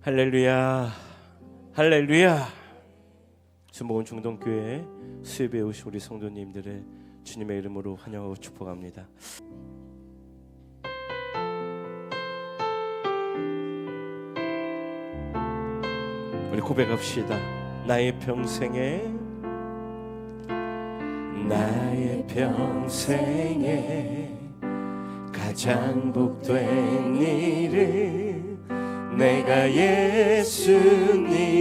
할렐루야, 할렐루야. 순복음 중동교회 수협에 오신 우리 성도님들을 주님의 이름으로 환영하고 축복합니다. 우리 고백합시다. 나의 평생에 가장 복된 일은 내가 예수님을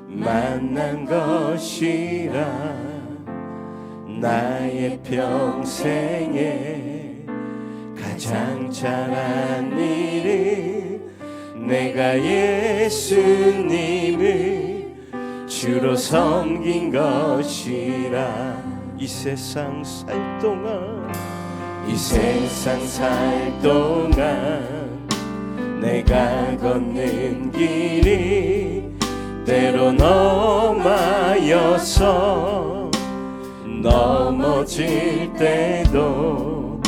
만난 것이라. 나의 평생에 가장 잘한 일은 내가 예수님을 주로 섬긴 것이라. 이 세상 살 동안 내가 걷는 길이 때론 험하여서 넘어질 때도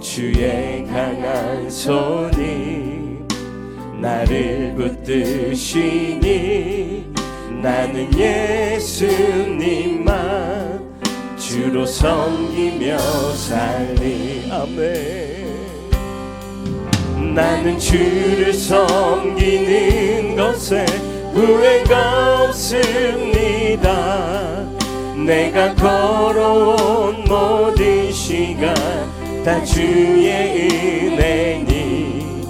주의 강한 손이 나를 붙드시니 나는 예수님만 주로 섬기며 살리. 아멘. 나는 주를 섬기는 것에 후회가 없습니다. 내가 걸어온 모든 시간 다 주의 은혜니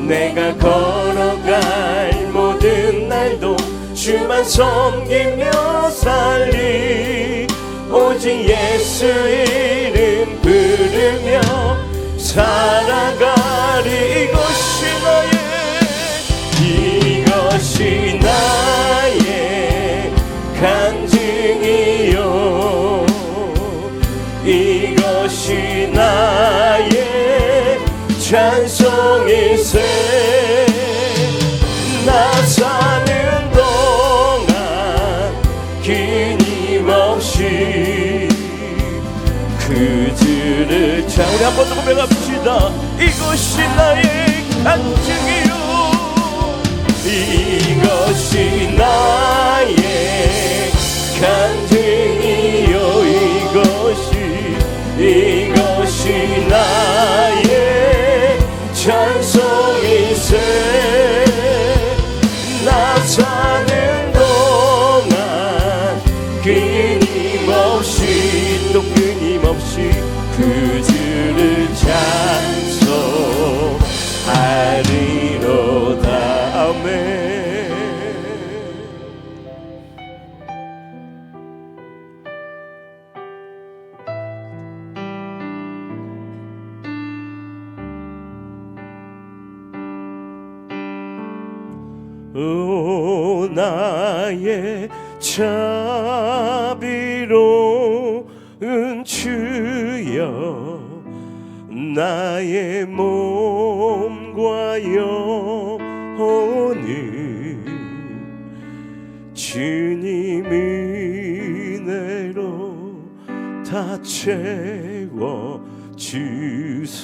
내가 걸어갈 모든 날도 주만 섬기며 살리. 오직 예수 이름 부르며 살아가리. 이것이 나의 간증이요, 이것이 나의 찬송일세. 나 사는 동안 끊임없이 그들을 자 우리 한 번 더 고백합시다. 이것이 나의 간증이요, 이것이 나의 간증이요, 이것이 나의 찬송일세. 나 사는 동안 끊임없이 또 끊임없이 그들을 찬송하리로다. 아멘. 오 나의 자비로운 주여, 나의 몸과 영혼을 주님 은혜로 다 채워 주소서.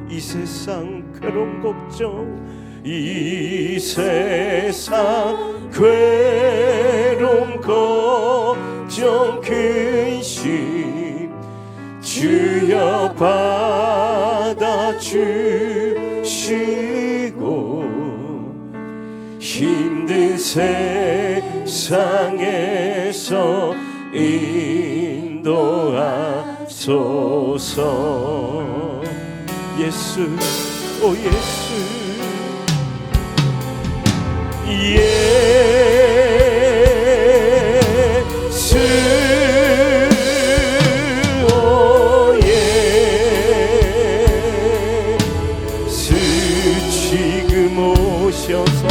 이 세상 괴로움 걱정, 이 세상 괴로움 걱정 근심 주여 받아주시고 힘든 세상에서 인도하소서. 예수, 오 예수, 예수, 오 예수, 지금 오셔서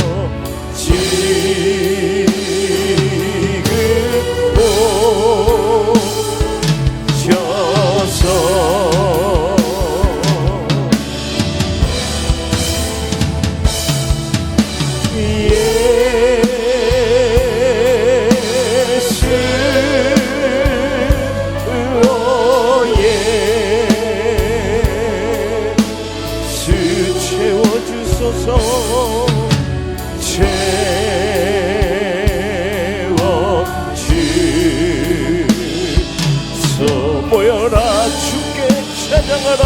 yeah. 모여라 주께 찬양하라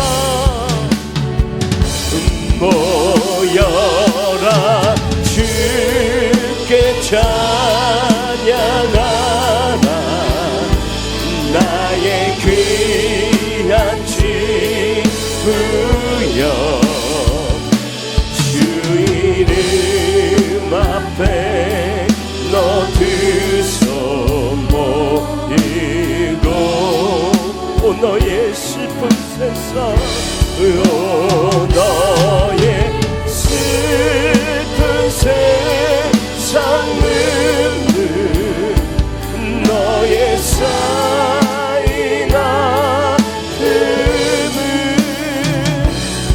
모여라 주께 찬양하라 나의 귀한 친구여 주 이름 앞에 너 두 손 모이고 너의 슬픈 세상 너의 슬픈 세상 눈물 너의 쌓인 아픔을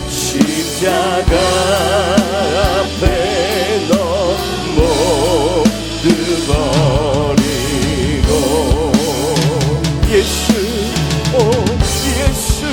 십자가 앞에 너 모두 버리고 예수 오 예수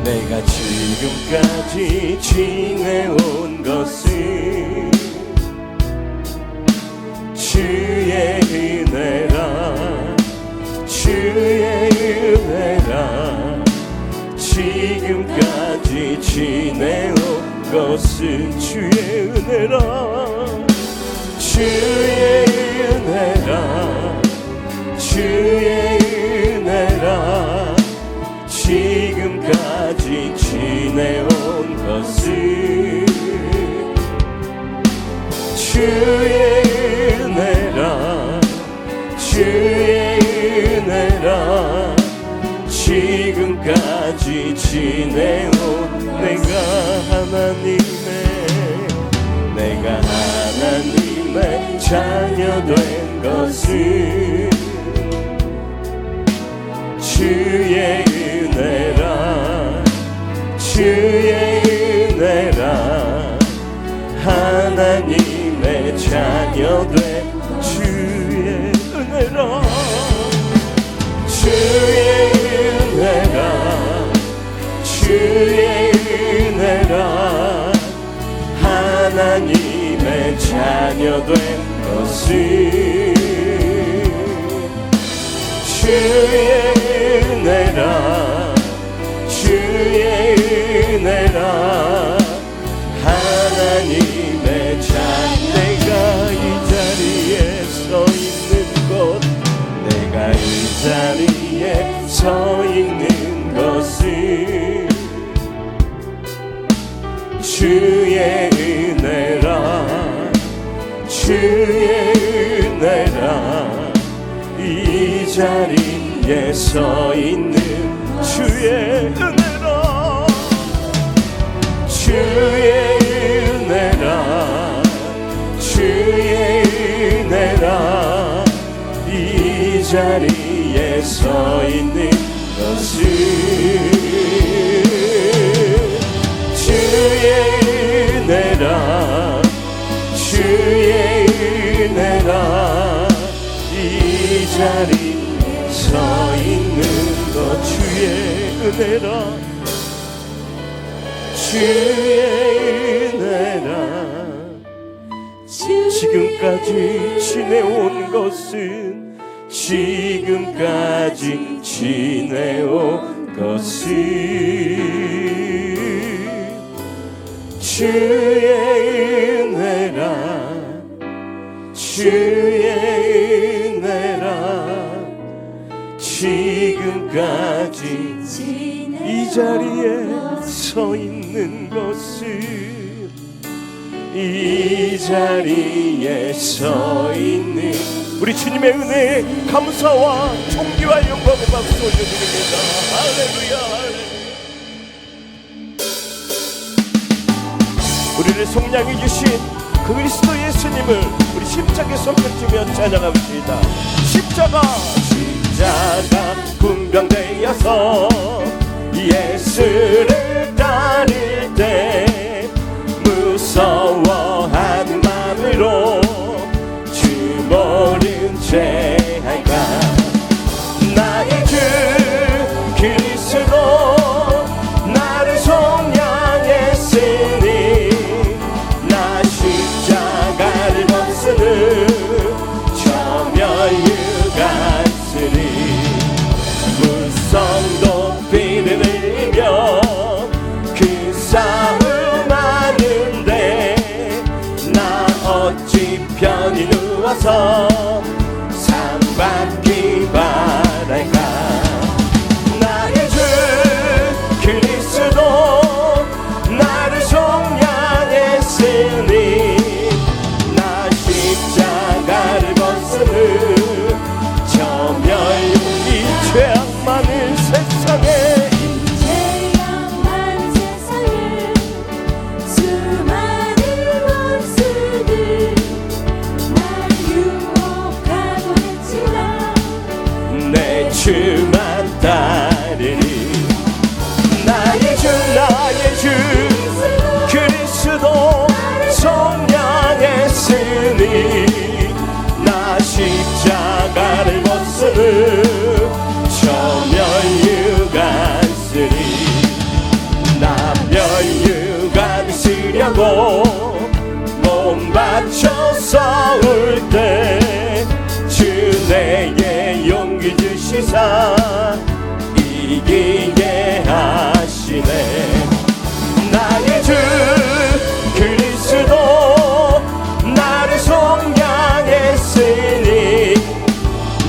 내가 지금까지 지내온 것은 주의 은혜라 주의 은혜라 지금까지 지내온 것은 주의 은혜라 주의 은혜라 주의 은혜라 지금까지 지내온 것은 주의 은혜라 주의 은혜라 지금까지 지내온 내가 하나님의 자녀 된 것은 주의 은혜라 주의 은혜라 하나님의 자녀 된 주의 은혜라 주의 은혜라 주의 은혜라 하나님의 자녀 된 것은 주의 은혜라 주의 은혜라 하나님의 자녀 내가 이 자리에 서 있는 것 내가 이 자리에 서 있는 것은 주의 은혜라 주의 은혜라 이 자리에 서 있는 주의 은혜라 주의 은혜라 주의 은혜라 이 자리에 서 있는 것은 주의 은혜라 주의 은혜라 이 자리에 서 있는 것 주의 은혜라 주의 은혜라 지금까지 지내온 것은 지금까지 지내온 것은 주의 은혜라 주의 은혜라 지금까지 이 자리에 서 있는 것을, 이 자리에 서 있는 우리 주님의 은혜에 감사와 존귀와 영광의 박수 올려드립니다. 할렐루야. 우리를 속량해 주신 그리스도 예수님을 우리 십자가에 손편지며 찬양합시다. 십자가 군병되어서 예수를 따를 때 무서워하는 마음으로 주 모른 죄 할까. 나의 주 그리스도 나를 속량했으니 나 십자가를 벗으는 저 멸류관 무성 높이를 흘리며 그 싸움 하는데 나 어찌 편히 누워서 상 받기 바랄까. 나의 주 그리스도 나를 속량했으니 나 십자가를 벗으는 저 멸류 죄악 많은 세상에 수많은 원수들 날 유혹하고 했지만 내 주만 따르리. 나의 주 그리스도 속량했으니 나 십자가를 벗으는 저 멸류관 쓰리. 나 멸류관 쓰려고 몸 바쳐 싸울 때 주 내게 용기 주시사 이기게 하시네. 나의 주 그리스도 나를 속량했으니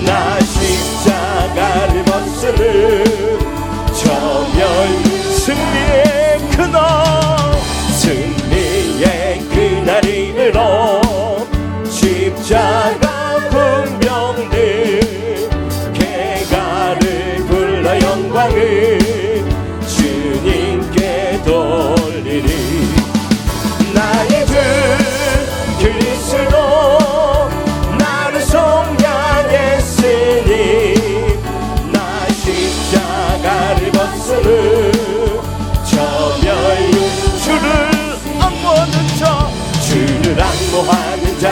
나 십자가를 벗으는 저 승리의 그날, 승리의 그날이므로 십자가 군병들 개가를 불러 영광을 주님께 돌리리. 나의 주 그리스도 나를 속량했으니 나 십자가를 벗으는 저 멸류 주를 앙모하는 자, 주를 앙모하는 자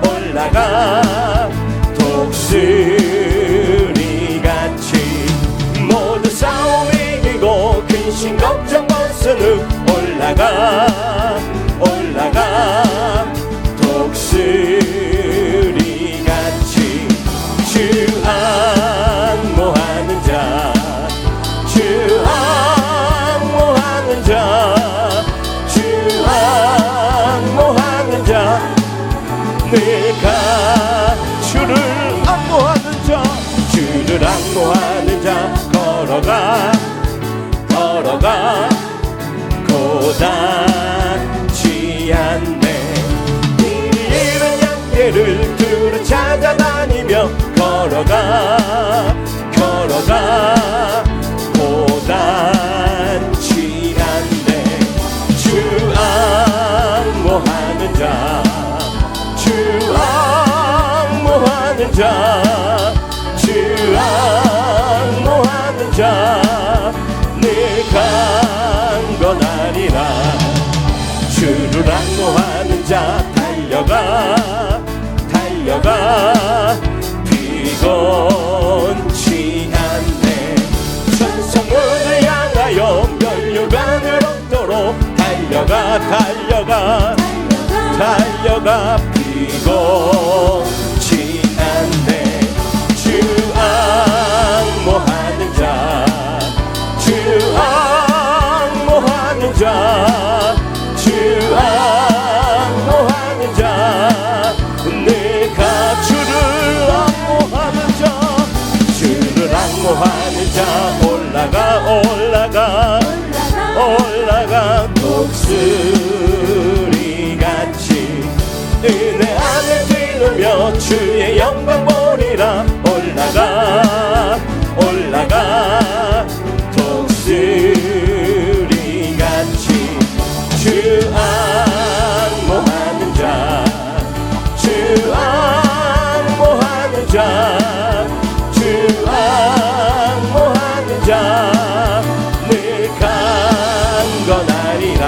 올라가 독수리같이 모두 싸움 이기고 근심 걱정 벗으는 올라가 독수리같이 주 앙모하는 자, 주 앙모하는 자, 주 앙모하는 자, 내가 주를 앙모하는 자, 주를 앙모하는 자 걸어가 고단치 않네. 잃은 양떼를 두루 찾아다니며 걸어가 고단치 않네. 주 앙모하는 자, 주 앙모하는 자, 주 앙모하는 자, 내가 강건하리라. 주를 앙모하는 자 달려가 피곤치 않네. 천성문을 향하여 멸류관을 얻도록 달려가 피곤치 않네. 주 앙모하는 자, 주 앙모하는 자, 주 앙모하는 자, 내가 주를 앙모하는 자, 주를 항모하는 자 올라가 독수리같이 은혜 안에 뛰누며 주의 영광 보리라 올라가 독수리같이 주 항모하는 자 늘 강건하리라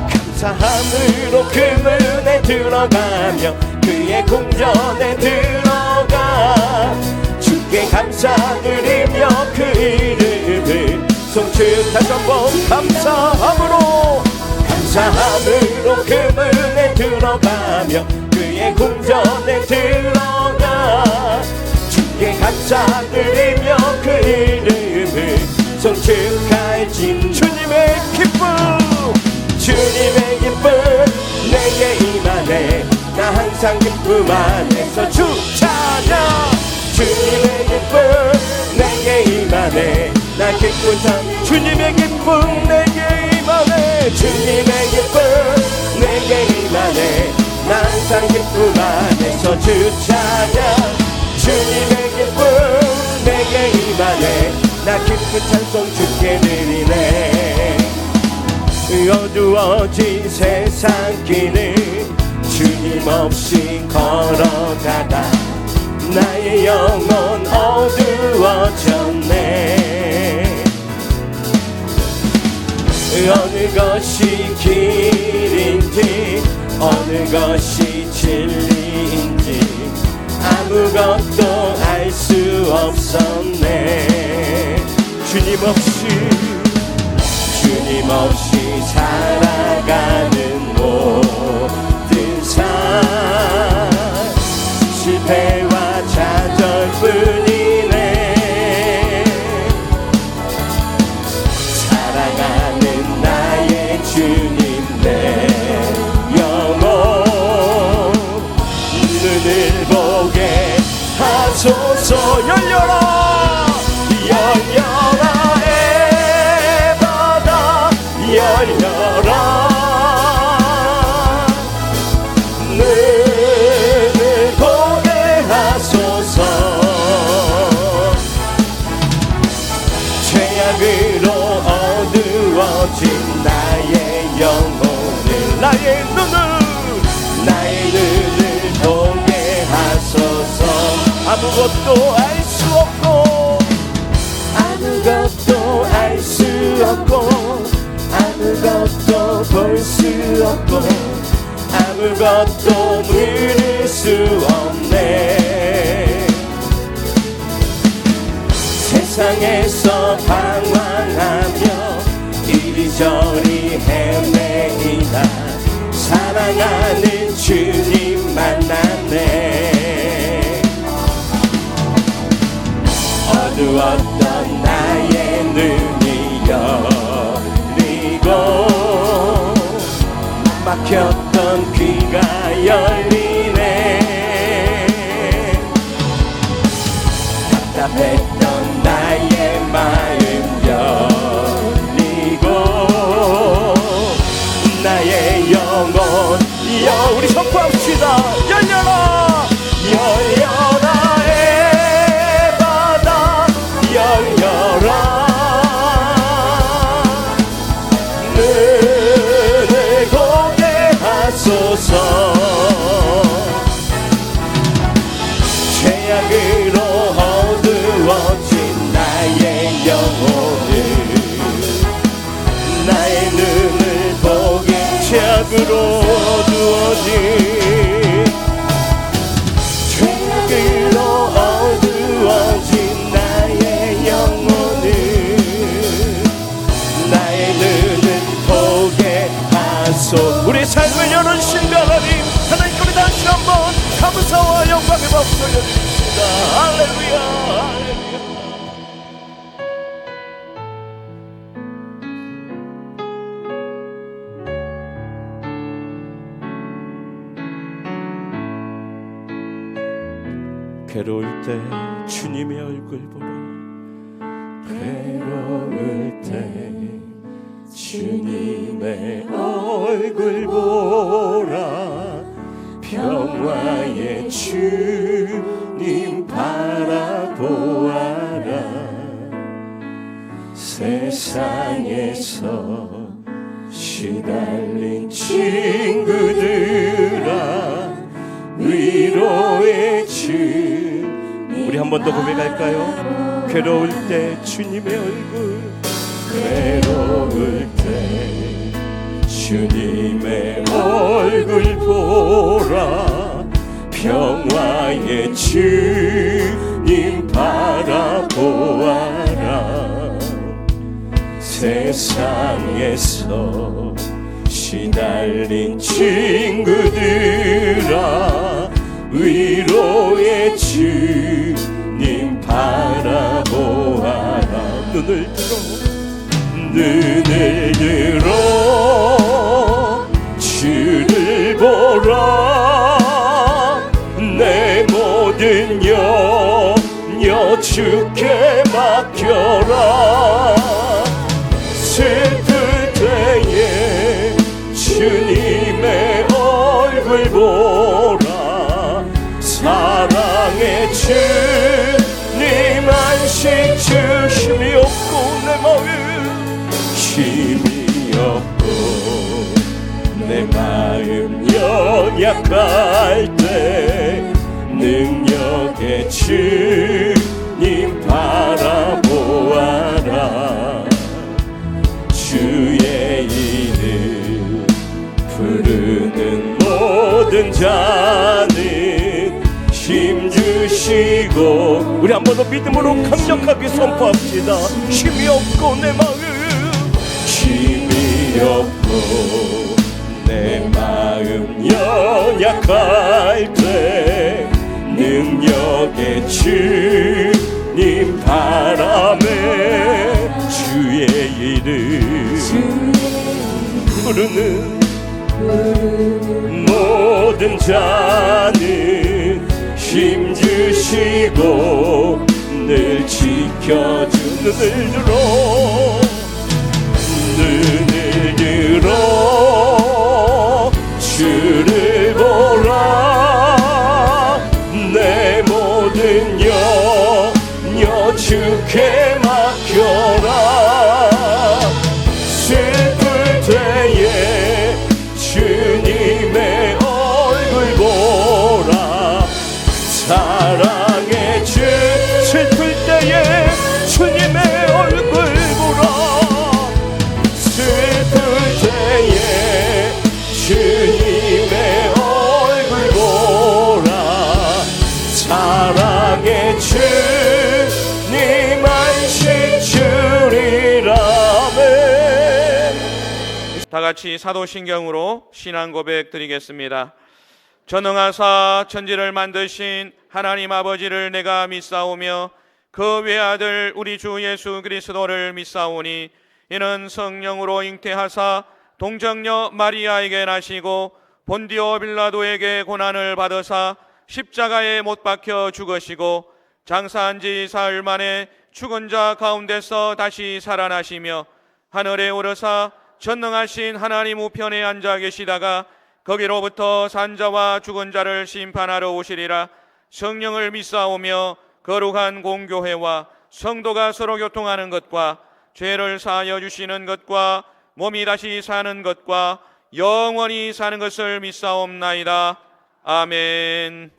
감사함으로 그 문에 들어가며 그의 궁전에 들어가 주께 감사드리며 그 이름을 송축 다시 한번 감사함으로 그 문에 들어가며 그의 궁전에 들어가 주께 감사드리며 그 이름을 송축할진 주님의 기쁨 내게 임하네 나 항상 기쁨 안에서 주 찬양 주님의 기쁨 내게 임하네 나 기쁜 참 주님의 기쁨 내게 임하네 주님의 기쁨 내게 임하네 나 항상 기쁨 안에서 주 찬양 주님의 기쁨 내게 임하네 나 기쁜 찬송 주께 드리네 어두워진 세상길을 주님 없이 걸어가다 나의 영혼 어두워졌네 어느 것이 길인지 어느 것이 진리인지 아무것도 알 수 없었네 주님 없이 살아가는 모든 삶 실패와 좌절뿐이네 사랑하는 나의 주님 내 영혼 눈을 보게 하소서 열려라 에바다 열려라 눈을 보게 하소서 죄악으로 어두워진 나의 영혼을 나의 눈을 보게 하소서 아무것도 알 수 없고 아무것도 볼 수 없고 아무것도 물을 수 없네 세상에서 방황하며 이리저리 헤매이다 사랑하는 주님 만났네 어두웠던 나의 눈이 열리고 막혔던 귀가 열리네 답답했던 나의 마음 열리고 나의 영혼 우리 선포합시다 열려라 에바다 열려라 눈을 보게 하소서 죄악으로 어두워진 나의 영혼을 나의 눈을 보게 죄악으로 어두워진 나의 영혼을 나의 눈을 보게 하소 우리 삶을 여는 하나님 우리 다시 한번 감사와 영광의 박수 올려드립니다 할렐루야 괴로울 때 주님의 얼굴 보라. 괴로울 때 주님의 얼굴 보라. 평화의 주님 바라보아라. 세상에서 시달린 친구들아 위로의 주. 우리 한 번 더 고백할까요? 괴로울 때 주님의 얼굴. 괴로울 때 주님의 얼굴 보라. 평화의 주님 바라보아라. 세상에서 시달린 친구들아 위로의 주님 바라보아라. 눈을 들어 주를 보라. 내 모든 염려 주께 맡겨라. 슬플 때에 주님의 얼굴 보라. 사랑의 주님 안식 주심이 없고 내 마음 힘이 없고 내 마음 연약할 때 능력의 주님 바라보아라. 주의 이름 부르는 모든 자는 힘 주시고. 우리 한 번 더 믿음으로 강력하게 선포합시다. 힘이 없고 내 마음 힘이 없고 내 마음 연약할 때 능력의 주님 바람에 주의 이름 부르는 모든 자는 힘 주시고 늘 지켜주는. 눈을 들어 주를 보라. 내 모든 염려 주께 맡겨라. 슬플 때에 주님의 얼굴 보라. 사랑의 주. 슬플 때에 주님의 얼굴 보라. 슬플 때에 주님의 얼굴 보라. 사랑의 주님 안식 주리라네. 다같이 사도신경으로 신앙 고백 드리겠습니다. 전능하사 천지를 만드신 하나님 아버지를 내가 믿사오며 그 외아들 우리 주 예수 그리스도를 믿사오니 이는 성령으로 잉태하사 동정녀 마리아에게 나시고 본디오 빌라도에게 고난을 받으사 십자가에 못 박혀 죽으시고 장사한 지 사흘 만에 죽은 자 가운데서 다시 살아나시며 하늘에 오르사 전능하신 하나님 우편에 앉아 계시다가 거기로부터 산자와 죽은 자를 심판하러 오시리라. 성령을 믿사오며 거룩한 공교회와 성도가 서로 교통하는 것과 죄를 사하여 주시는 것과 몸이 다시 사는 것과 영원히 사는 것을 믿사옵나이다. 아멘.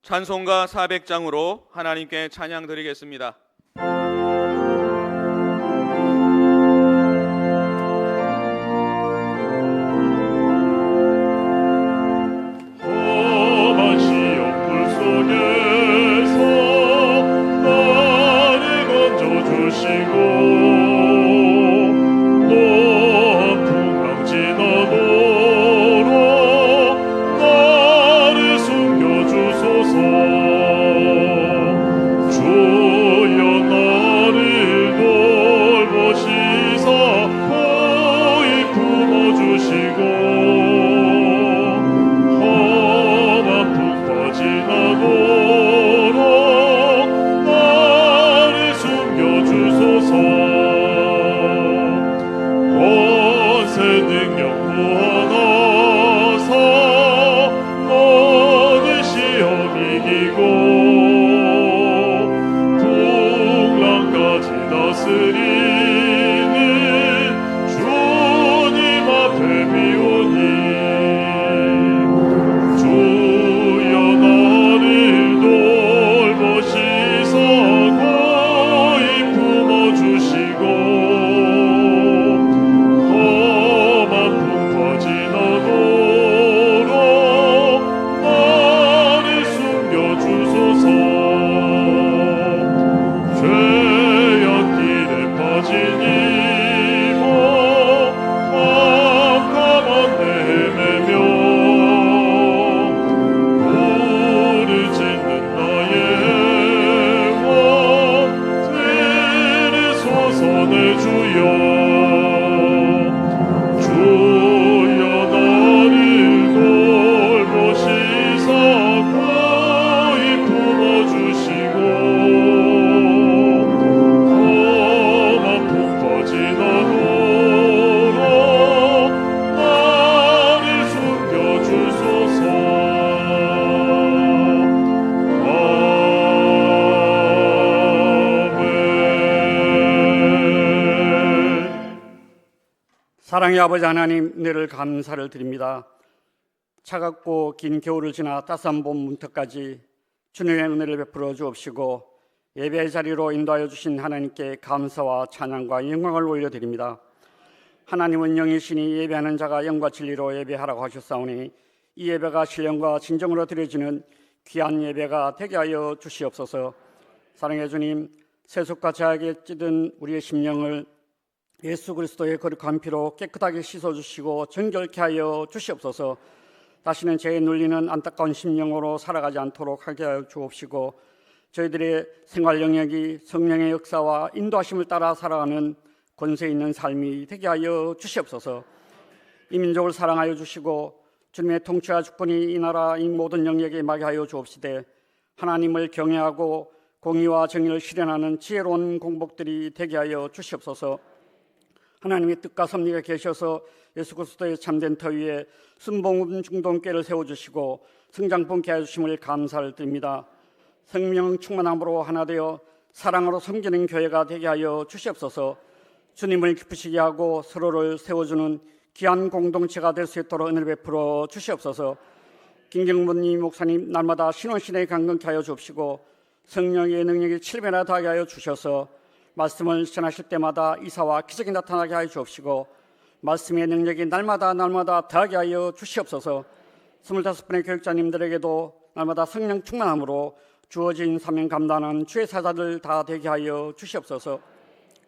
찬송가 400장으로 하나님께 찬양 드리겠습니다. 사랑의 아버지 하나님, 늘 감사를 드립니다. 차갑고 긴 겨울을 지나 따스한 봄 문턱까지 주님의 은혜를 베풀어 주옵시고 예배의 자리로 인도하여 주신 하나님께 감사와 찬양과 영광을 올려드립니다. 하나님은 영이시니 예배하는 자가 영과 진리로 예배하라고 하셨사오니 이 예배가 신령과 진정으로 드려지는 귀한 예배가 되게 하여 주시옵소서. 사랑의 주님, 세속과 죄악에 찌든 우리의 심령을 예수 그리스도의 거룩한 피로 깨끗하게 씻어주시고 정결케 하여 주시옵소서. 다시는 죄에 눌리는 안타까운 심령으로 살아가지 않도록 하게 하여 주옵시고 저희들의 생활 영역이 성령의 역사와 인도하심을 따라 살아가는 권세 있는 삶이 되게 하여 주시옵소서. 이 민족을 사랑하여 주시고 주님의 통치와 주권이 이 나라 이 모든 영역에 임하게 하여 주옵시되 하나님을 경외하고 공의와 정의를 실현하는 지혜로운 공복들이 되게 하여 주시옵소서. 하나님의 뜻과 섭리가 계셔서 예수 그리스도의 참된 터 위에 순복음 중동교회를 세워주시고 성장분케 해주심을 감사를 드립니다. 생명 충만함으로 하나 되어 사랑으로 섬기는 교회가 되게 하여 주시옵소서. 주님을 기쁘시게 하고 서로를 세워주는 귀한 공동체가 될 수 있도록 은혜를 베풀어 주시옵소서. 김경문님 목사님 날마다 신원신에 강건케 하여 주옵시고 성령의 능력이 7배나 더하게 하여 주셔서 말씀을 전하실 때마다 이사와 기적이 나타나게 하여 주옵시고 말씀의 능력이 날마다 더하게 하여 주시옵소서. 25분의 교육자님들에게도 날마다 성령 충만함으로 주어진 사명 감당하는 주의 사자들 다 되게 하여 주시옵소서.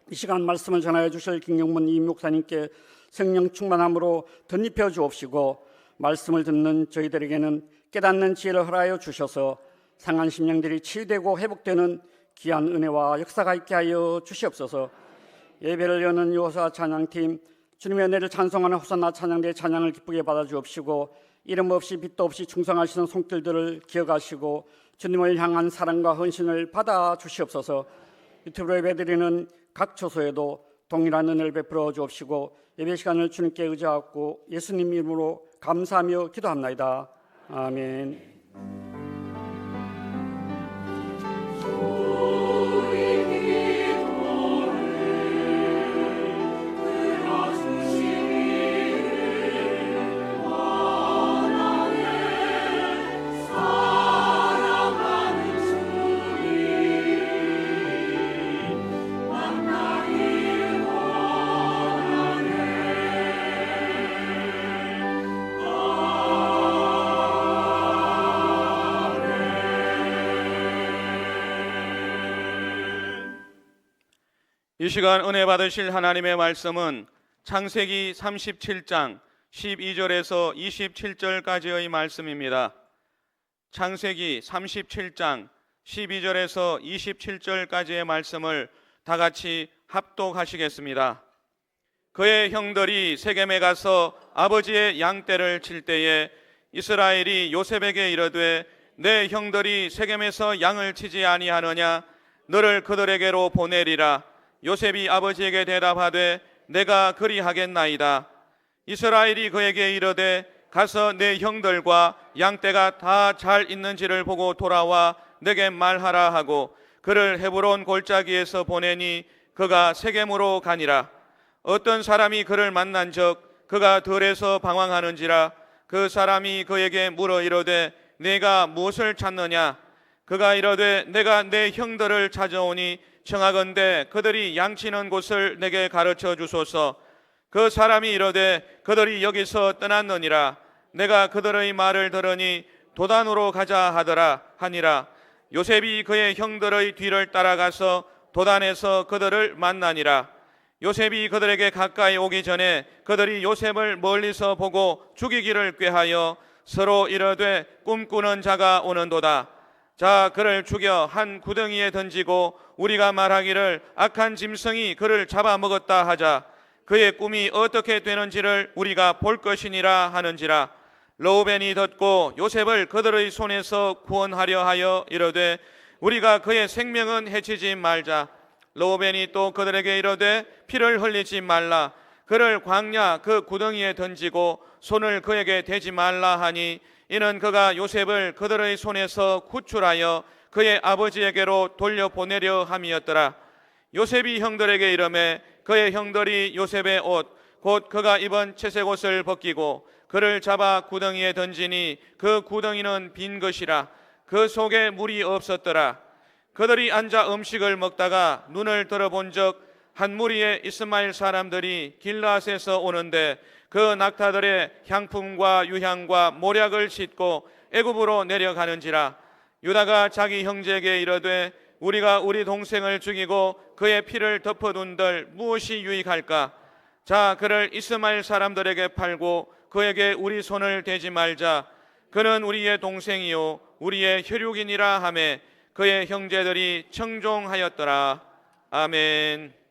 이 시간 말씀을 전하여 주실 김경문 이 목사님께 성령 충만함으로 덧입혀 주옵시고 말씀을 듣는 저희들에게는 깨닫는 지혜를 허락하여 주셔서 상한 심령들이 치유되고 회복되는 귀한 은혜와 역사가 있게 하여 주시옵소서. 예배를 여는 요호사 찬양팀 주님의 은혜를 찬송하는 호산나 찬양대의 찬양을 기쁘게 받아 주옵시고 이름 없이 빛도 없이 충성하시는 손길들을 기억하시고 주님을 향한 사랑과 헌신을 받아 주시옵소서. 유튜브로 예배드리는 각 처소에도 동일한 은혜를 베풀어 주옵시고 예배 시간을 주님께 의지하고 예수님 이름으로 감사하며 기도합나이다. 아멘. 이 시간 은혜 받으실 하나님의 말씀은 창세기 37장 12절에서 27절까지의 말씀입니다. 창세기 37장 12절에서 27절까지의 말씀을 다 같이 합독하시겠습니다. 그의 형들이 세겜에 가서 아버지의 양떼를 칠 때에 이스라엘이 요셉에게 이르되 내 형들이 세겜에서 양을 치지 아니하느냐 너를 그들에게로 보내리라. 요셉이 아버지에게 대답하되 내가 그리하겠나이다. 이스라엘이 그에게 이르되 가서 내 형들과 양떼가 다 잘 있는지를 보고 돌아와 내게 말하라 하고 그를 헤브론 골짜기에서 보내니 그가 세겜으로 가니라. 어떤 사람이 그를 만난 적 그가 들에서 방황하는지라. 그 사람이 그에게 물어 이르되 내가 무엇을 찾느냐. 그가 이르되 내가 내 형들을 찾아오니 청하건대 그들이 양치는 곳을 내게 가르쳐 주소서. 그 사람이 이르되 그들이 여기서 떠났느니라. 내가 그들의 말을 들으니 도단으로 가자 하더라 하니라. 요셉이 그의 형들의 뒤를 따라가서 도단에서 그들을 만나니라. 요셉이 그들에게 가까이 오기 전에 그들이 요셉을 멀리서 보고 죽이기를 꾀하여 서로 이르되 꿈꾸는 자가 오는도다. 자 그를 죽여 한 구덩이에 던지고 우리가 말하기를 악한 짐승이 그를 잡아먹었다 하자. 그의 꿈이 어떻게 되는지를 우리가 볼 것이니라 하는지라. 르우벤이 듣고 요셉을 그들의 손에서 구원하려 하여 이르되 우리가 그의 생명은 해치지 말자. 르우벤이 또 그들에게 이르되 피를 흘리지 말라. 그를 광야 그 구덩이에 던지고 손을 그에게 대지 말라 하니 이는 그가 요셉을 그들의 손에서 구출하여 그의 아버지에게로 돌려보내려 함이었더라. 요셉이 형들에게 이르매 그의 형들이 요셉의 옷 곧 그가 입은 채색 옷을 벗기고 그를 잡아 구덩이에 던지니 그 구덩이는 빈 것이라 그 속에 물이 없었더라. 그들이 앉아 음식을 먹다가 눈을 들어본 적 한 무리의 이스마엘 사람들이 길라앗에서 오는데 그 낙타들의 향품과 유향과 모략을 싣고 애굽으로 내려가는지라. 유다가 자기 형제에게 이르되 우리가 우리 동생을 죽이고 그의 피를 덮어둔들 무엇이 유익할까? 자, 그를 이스마엘 사람들에게 팔고 그에게 우리 손을 대지 말자. 그는 우리의 동생이요 우리의 혈육이니라 하매 그의 형제들이 청종하였더라. 아멘.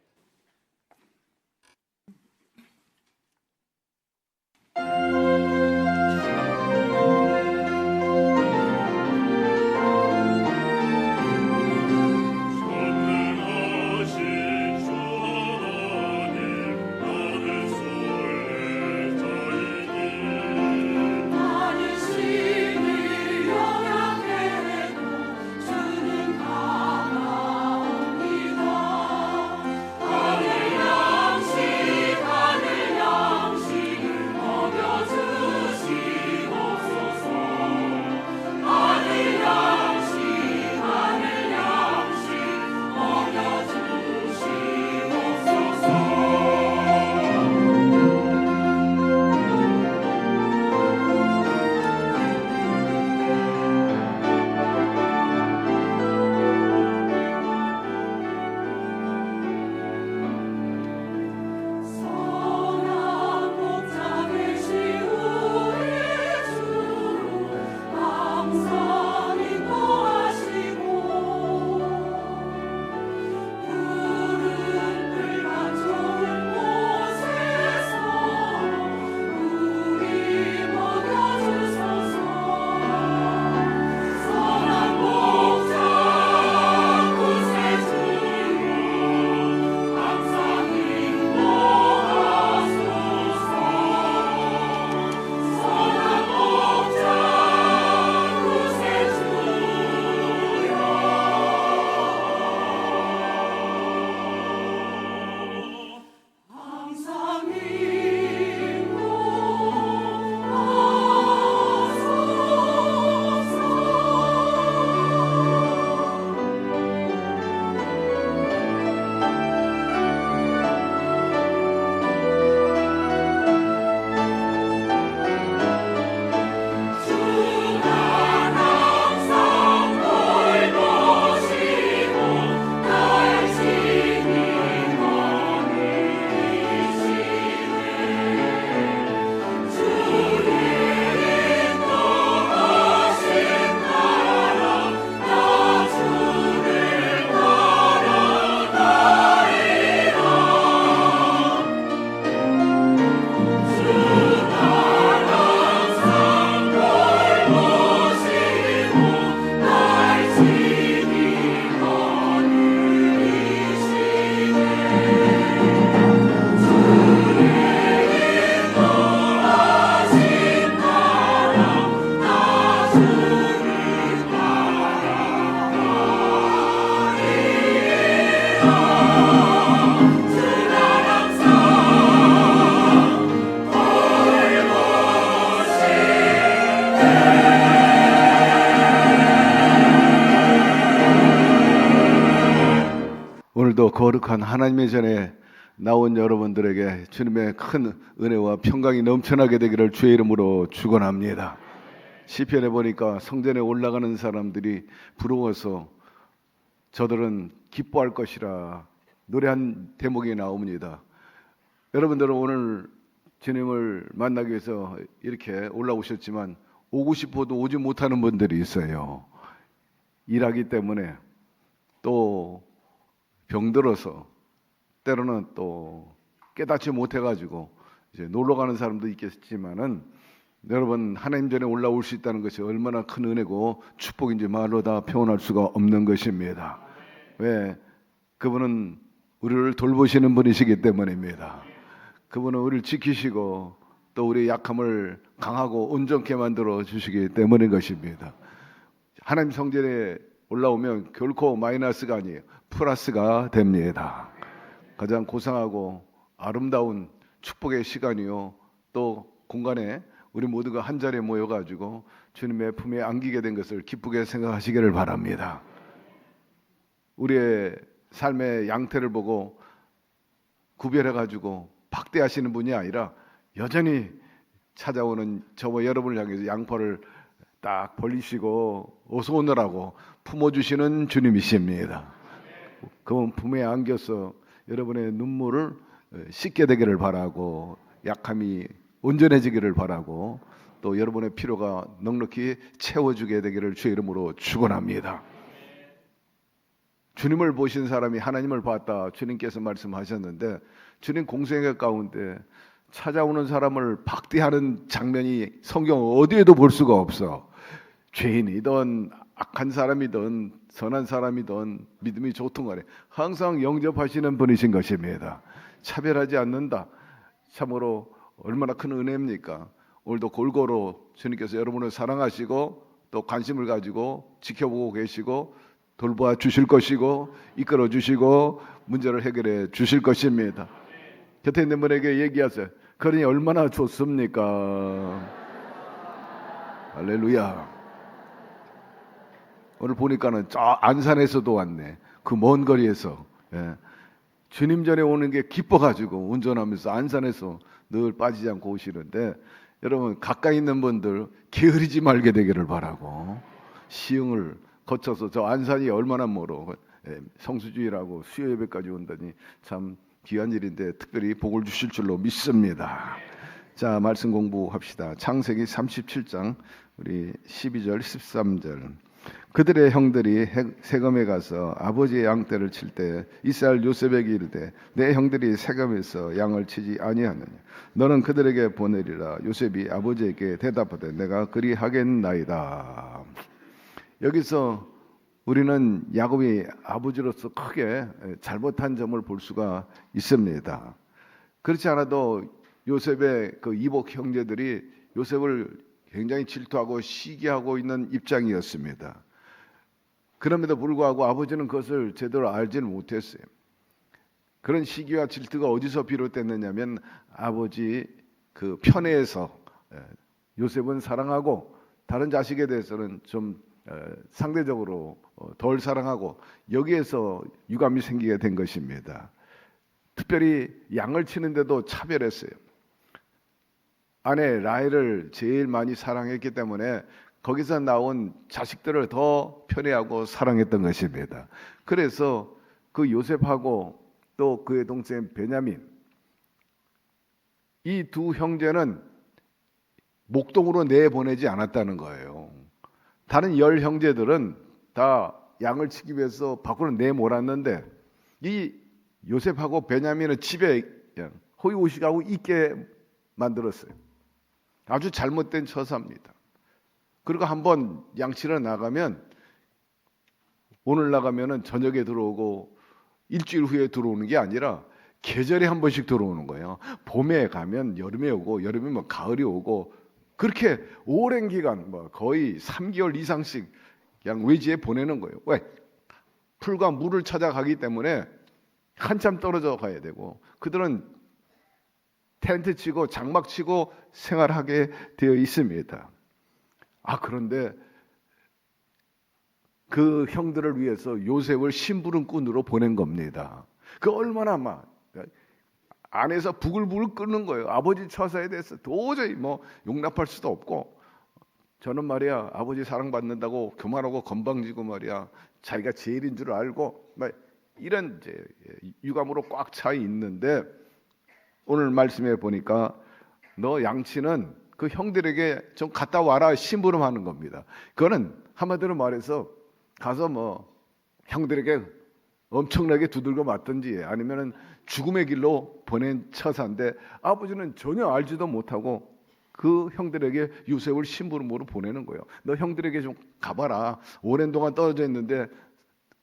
오늘도 거룩한 하나님의 전에 나온 여러분들에게 주님의 큰 은혜와 평강이 넘쳐나게 되기를 주의 이름으로 축원합니다. 시편에 보니까 성전에 올라가는 사람들이 부러워서 저들은 기뻐할 것이라 노래한 대목이 나옵니다. 여러분들은 오늘 주님을 만나기 위해서 이렇게 올라오셨지만 오고 싶어도 오지 못하는 분들이 있어요. 일하기 때문에 또 병들어서 때로는 또 깨닫지 못해가지고 이제 놀러 가는 사람도 있겠지만은 여러분 하나님 전에 올라올 수 있다는 것이 얼마나 큰 은혜고 축복인지 말로 다 표현할 수가 없는 것입니다. 왜? 그분은 우리를 돌보시는 분이시기 때문입니다. 그분은 우리를 지키시고 또 우리의 약함을 강하고 온전케 만들어 주시기 때문인 것입니다. 하나님 성전에 올라오면 결코 마이너스가 아니에요. 플러스가 됩니다. 가장 고상하고 아름다운 축복의 시간이요 또 공간에 우리 모두가 한 자리에 모여가지고 주님의 품에 안기게 된 것을 기쁘게 생각하시기를 바랍니다. 우리의 삶의 양태를 보고 구별해가지고 박대하시는 분이 아니라 여전히 찾아오는 저와 여러분을 향해서 양팔을 딱 벌리시고 어서 오너라고 품어주시는 주님이십니다. 그 품에 안겨서 여러분의 눈물을 씻게 되기를 바라고 약함이 온전해지기를 바라고 또 여러분의 필요가 넉넉히 채워주게 되기를 주의 이름으로 축원합니다. 주님을 보신 사람이 하나님을 봤다 주님께서 말씀하셨는데 주님 공생애 가운데 찾아오는 사람을 박대하는 장면이 성경 어디에도 볼 수가 없어. 죄인이든 악한 사람이든 선한 사람이든 믿음이 좋든 간에 항상 영접하시는 분이신 것입니다. 차별하지 않는다. 참으로 얼마나 큰 은혜입니까? 오늘도 골고루 주님께서 여러분을 사랑하시고 또 관심을 가지고 지켜보고 계시고 돌보아 주실 것이고 이끌어 주시고 문제를 해결해 주실 것입니다. 곁에 있는 분에게 얘기하세요. 그러니 얼마나 좋습니까? 할렐루야. 오늘 보니까는 저 안산에서도 왔네. 그 먼 거리에서 주님 전에 오는 게 기뻐가지고 운전하면서 안산에서 늘 빠지지 않고 오시는데 여러분 가까이 있는 분들 게으르지 말게 되기를 바라고 시흥을 거쳐서 저 안산이 얼마나 멀어 성수주일하고 수요예배까지 온다니 참 귀한 일인데 특별히 복을 주실 줄로 믿습니다. 자 말씀 공부합시다. 창세기 37장 우리 12절 13절 그들의 형들이 세겜에 가서 아버지의 양떼를 칠 때 이스라엘 요셉에게 이르되 내 형들이 세겜에서 양을 치지 아니하느냐 너는 그들에게 보내리라. 요셉이 아버지에게 대답하되 내가 그리하겠나이다. 여기서 우리는 야곱이 아버지로서 크게 잘못한 점을 볼 수가 있습니다. 그렇지 않아도 요셉의 그 이복 형제들이 요셉을 굉장히 질투하고 시기하고 있는 입장이었습니다. 그럼에도 불구하고 아버지는 그것을 제대로 알지는 못했어요. 그런 시기와 질투가 어디서 비롯됐느냐면 아버지 그 편애에서 요셉은 사랑하고 다른 자식에 대해서는 좀 상대적으로 덜 사랑하고 여기에서 유감이 생기게 된 것입니다. 특별히 양을 치는데도 차별했어요. 아내 라헬을 제일 많이 사랑했기 때문에 거기서 나온 자식들을 더 편애하고 사랑했던 것입니다. 그래서 그 요셉하고 또 그의 동생 베냐민 이 두 형제는 목동으로 내보내지 않았다는 거예요. 다른 10 형제들은 다 양을 치기 위해서 밖으로 내몰았는데 이 요셉하고 베냐민은 집에 호의호식하고 있게 만들었어요. 아주 잘못된 처사입니다. 그리고 한번 양치러 나가면 오늘 나가면은 저녁에 들어오고 일주일 후에 들어오는 게 아니라 계절에 한 번씩 들어오는 거예요. 봄에 가면 여름에 오고 여름에 뭐 가을이 오고 그렇게 오랜 기간 뭐 거의 3개월 이상씩 그냥 외지에 보내는 거예요. 왜? 풀과 물을 찾아가기 때문에 한참 떨어져 가야 되고 그들은 텐트 치고 장막 치고 생활하게 되어 있습니다. 그런데 그 형들을 위해서 요셉을 심부름꾼으로 보낸 겁니다. 그 얼마나 막 안에서 부글부글 끓는 거예요. 아버지 처사에 대해서 도저히 뭐 용납할 수도 없고 저는 말이야 아버지 사랑받는다고 교만하고 건방지고 말이야 자기가 제일인 줄 알고 막 이런 이제 유감으로 꽉 차 있는데 오늘 말씀에 보니까 너 양치는 그 형들에게 좀 갔다 와라 심부름하는 겁니다. 그거는 한마디로 말해서 가서 뭐 형들에게 엄청나게 두들겨 맞든지 아니면은 죽음의 길로 보낸 처사인데 아버지는 전혀 알지도 못하고 그 형들에게 요셉을 심부름으로 보내는 거예요. 너 형들에게 좀 가봐라. 오랜 동안 떨어져 있는데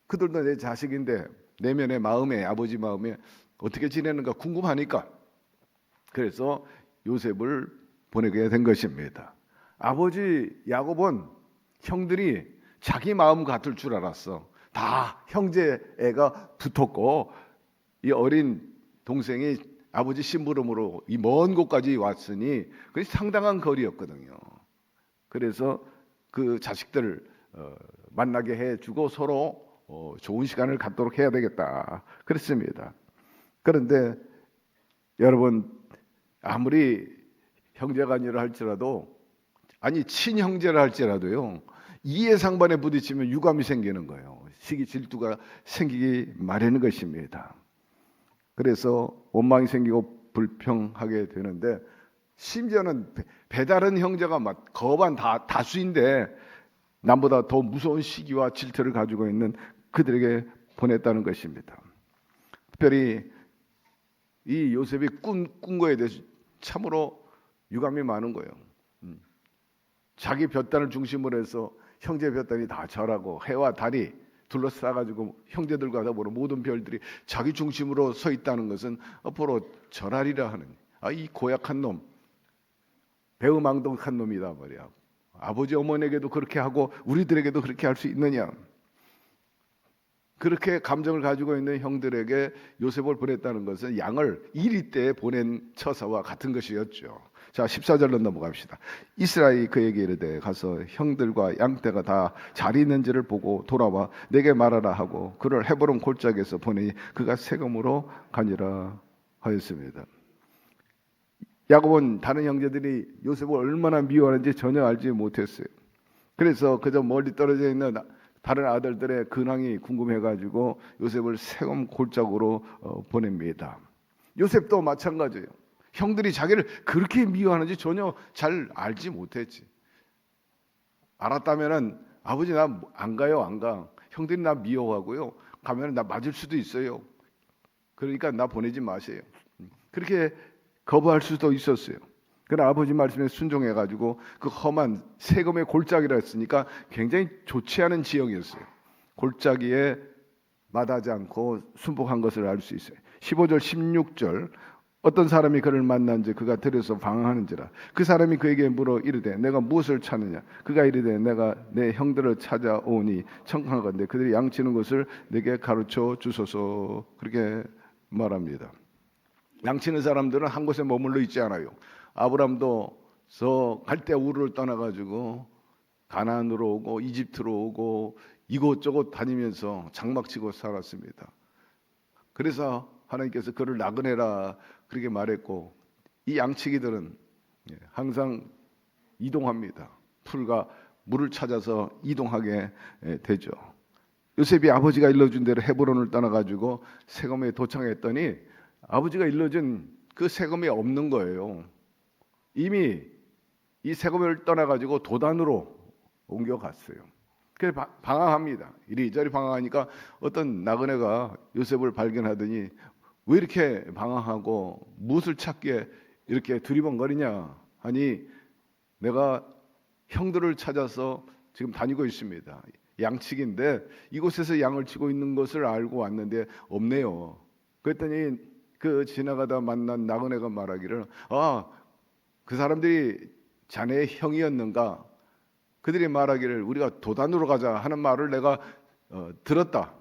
그들도 내 자식인데 내면의 마음에 아버지 마음에 어떻게 지내는가 궁금하니까 그래서 요셉을 보내게 된 것입니다. 아버지 야곱은 형들이 자기 마음 같을 줄 알았어. 다 형제 애가 붙었고 이 어린 동생이 아버지 심부름으로 이 먼 곳까지 왔으니 그게 상당한 거리였거든요. 그래서 그 자식들 만나게 해주고 서로 좋은 시간을 갖도록 해야 되겠다 그랬습니다. 그런데 여러분, 아무리 형제간이라 할지라도, 아니 친형제라 할지라도요, 이해상반에 부딪히면 유감이 생기는 거예요. 시기 질투가 생기기 마련인 것입니다. 그래서 원망이 생기고 불평하게 되는데, 심지어는 배다른 형제가 막 거반 다수인데 남보다 더 무서운 시기와 질투를 가지고 있는 그들에게 보냈다는 것입니다. 특별히 이 요셉이 꾼 거에 대해서 참으로 유감이 많은 거예요. 자기 볕단을 중심으로 해서 형제 볕단이 다 절하고 해와 달이 둘러싸가지고 형제들과 더불어 모든 별들이 자기 중심으로 서 있다는 것은 앞으로 절하리라 하는, 이 고약한 놈, 배은망덕한 놈이다 말이야. 아버지 어머니에게도 그렇게 하고 우리들에게도 그렇게 할 수 있느냐. 그렇게 감정을 가지고 있는 형들에게 요셉을 보냈다는 것은 양을 이리 때 보낸 처사와 같은 것이었죠. 자, 14절로 넘어갑시다. 이스라엘이 그에게 이르되 가서 형들과 양떼가 다 잘 있는지를 보고 돌아와 내게 말하라 하고 그를 헤브론 골짜기에서 보내니 그가 세금으로 가니라 하였습니다. 야곱은 다른 형제들이 요셉을 얼마나 미워하는지 전혀 알지 못했어요. 그래서 그저 멀리 떨어져 있는 다른 아들들의 근황이 궁금해가지고 요셉을 세금 골짜기로 보냅니다. 요셉도 마찬가지예요. 형들이 자기를 그렇게 미워하는지 전혀 잘 알지 못했지. 알았다면은 아버지 나 안 가요, 안 가. 형들이 나 미워하고요. 가면 나 맞을 수도 있어요. 그러니까 나 보내지 마세요. 그렇게 거부할 수도 있었어요. 그러나 아버지 말씀에 순종해가지고 그 험한 세금의 골짜기라 했으니까 굉장히 좋지 않은 지역이었어요. 골짜기에 마다하지 않고 순복한 것을 알 수 있어요. 15절 16절 어떤 사람이 그를 만난지 그가 들여서 방황하는지라. 그 사람이 그에게 물어 이르되 내가 무엇을 찾느냐. 그가 이르되 내가 내 형들을 찾아오니 청하건대 그들이 양치는 것을 내게 가르쳐 주소서. 그렇게 말합니다. 양치는 사람들은 한 곳에 머물러 있지 않아요. 아브람도 저 갈대 우르를 떠나가지고 가나안으로 오고 이집트로 오고 이곳저곳 다니면서 장막치고 살았습니다. 그래서 하나님께서 그를 나그네라 그렇게 말했고, 이 양치기들은 항상 이동합니다. 풀과 물을 찾아서 이동하게 되죠. 요셉이 아버지가 일러준 대로 헤브론을 떠나가지고 세검에 도착했더니 아버지가 일러준 그 세검이 없는 거예요. 이미 이 세검을 떠나가지고 도단으로 옮겨갔어요. 그래서 방황합니다. 이리저리 방황하니까 어떤 나그네가 요셉을 발견하더니 왜 이렇게 방황하고 무엇을 찾기에 이렇게 두리번거리냐 하니 내가 형들을 찾아서 지금 다니고 있습니다. 양치기인데 이곳에서 양을 치고 있는 것을 알고 왔는데 없네요. 그랬더니 그 지나가다 만난 나그네가 말하기를 그 사람들이 자네의 형이었는가? 그들이 말하기를 우리가 도단으로 가자 하는 말을 내가 들었다.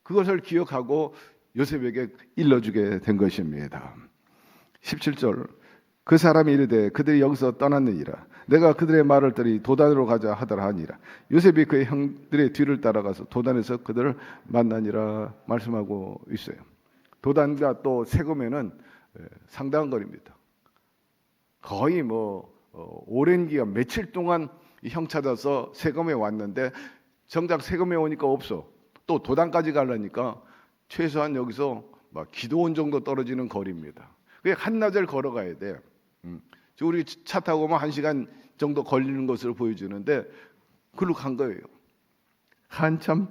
그것을 기억하고 요셉에게 일러주게 된 것입니다. 17절 그 사람이 이르되 그들이 여기서 떠났느니라. 내가 그들의 말을 들이 도단으로 가자 하더라 하니라. 요셉이 그의 형들의 뒤를 따라가서 도단에서 그들을 만나니라 말씀하고 있어요. 도단과 또 세금에는 상당한 거리입니다. 거의 오랜 기간 며칠 동안 형 찾아서 세금에 왔는데 정작 세금에 오니까 없어. 또 도단까지 가려니까 최소한 여기서 기도원 정도 떨어지는 거리입니다. 그게 한나절 걸어가야 돼. 우리 차 타고 오면 1시간 정도 걸리는 것으로 보여주는데 그걸로 간 거예요. 한참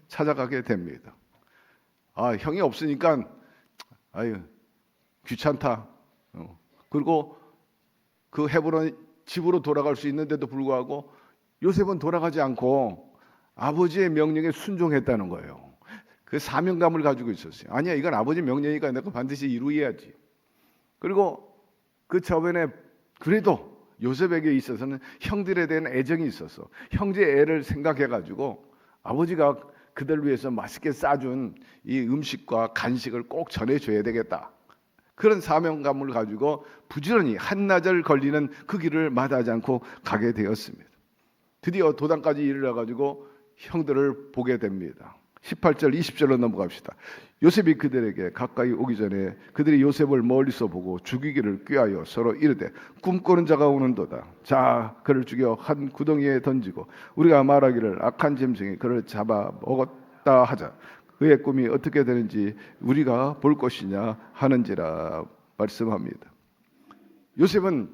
찾아가게 됩니다. 형이 없으니까 귀찮다. 그리고 그 헤브론 집으로 돌아갈 수 있는데도 불구하고 요셉은 돌아가지 않고 아버지의 명령에 순종했다는 거예요. 그 사명감을 가지고 있었어요. 아니야, 이건 아버지 명령이니까 내가 반드시 이루어야지. 그리고 그 저변에 그래도 요셉에게 있어서는 형들에 대한 애정이 있어서 형제 애를 생각해가지고 아버지가 그들 위해서 맛있게 싸준 이 음식과 간식을 꼭 전해줘야 되겠다. 그런 사명감을 가지고 부지런히 한나절 걸리는 그 길을 마다하지 않고 가게 되었습니다. 드디어 도단까지 이르러 가지고 형들을 보게 됩니다. 18절 20절로 넘어갑시다. 요셉이 그들에게 가까이 오기 전에 그들이 요셉을 멀리서 보고 죽이기를 꾀하여 서로 이르되 꿈꾸는 자가 오는도다. 자, 그를 죽여 한 구덩이에 던지고 우리가 말하기를 악한 짐승이 그를 잡아 먹었다 하자. 그의 꿈이 어떻게 되는지 우리가 볼 것이냐 하는지라 말씀합니다. 요셉은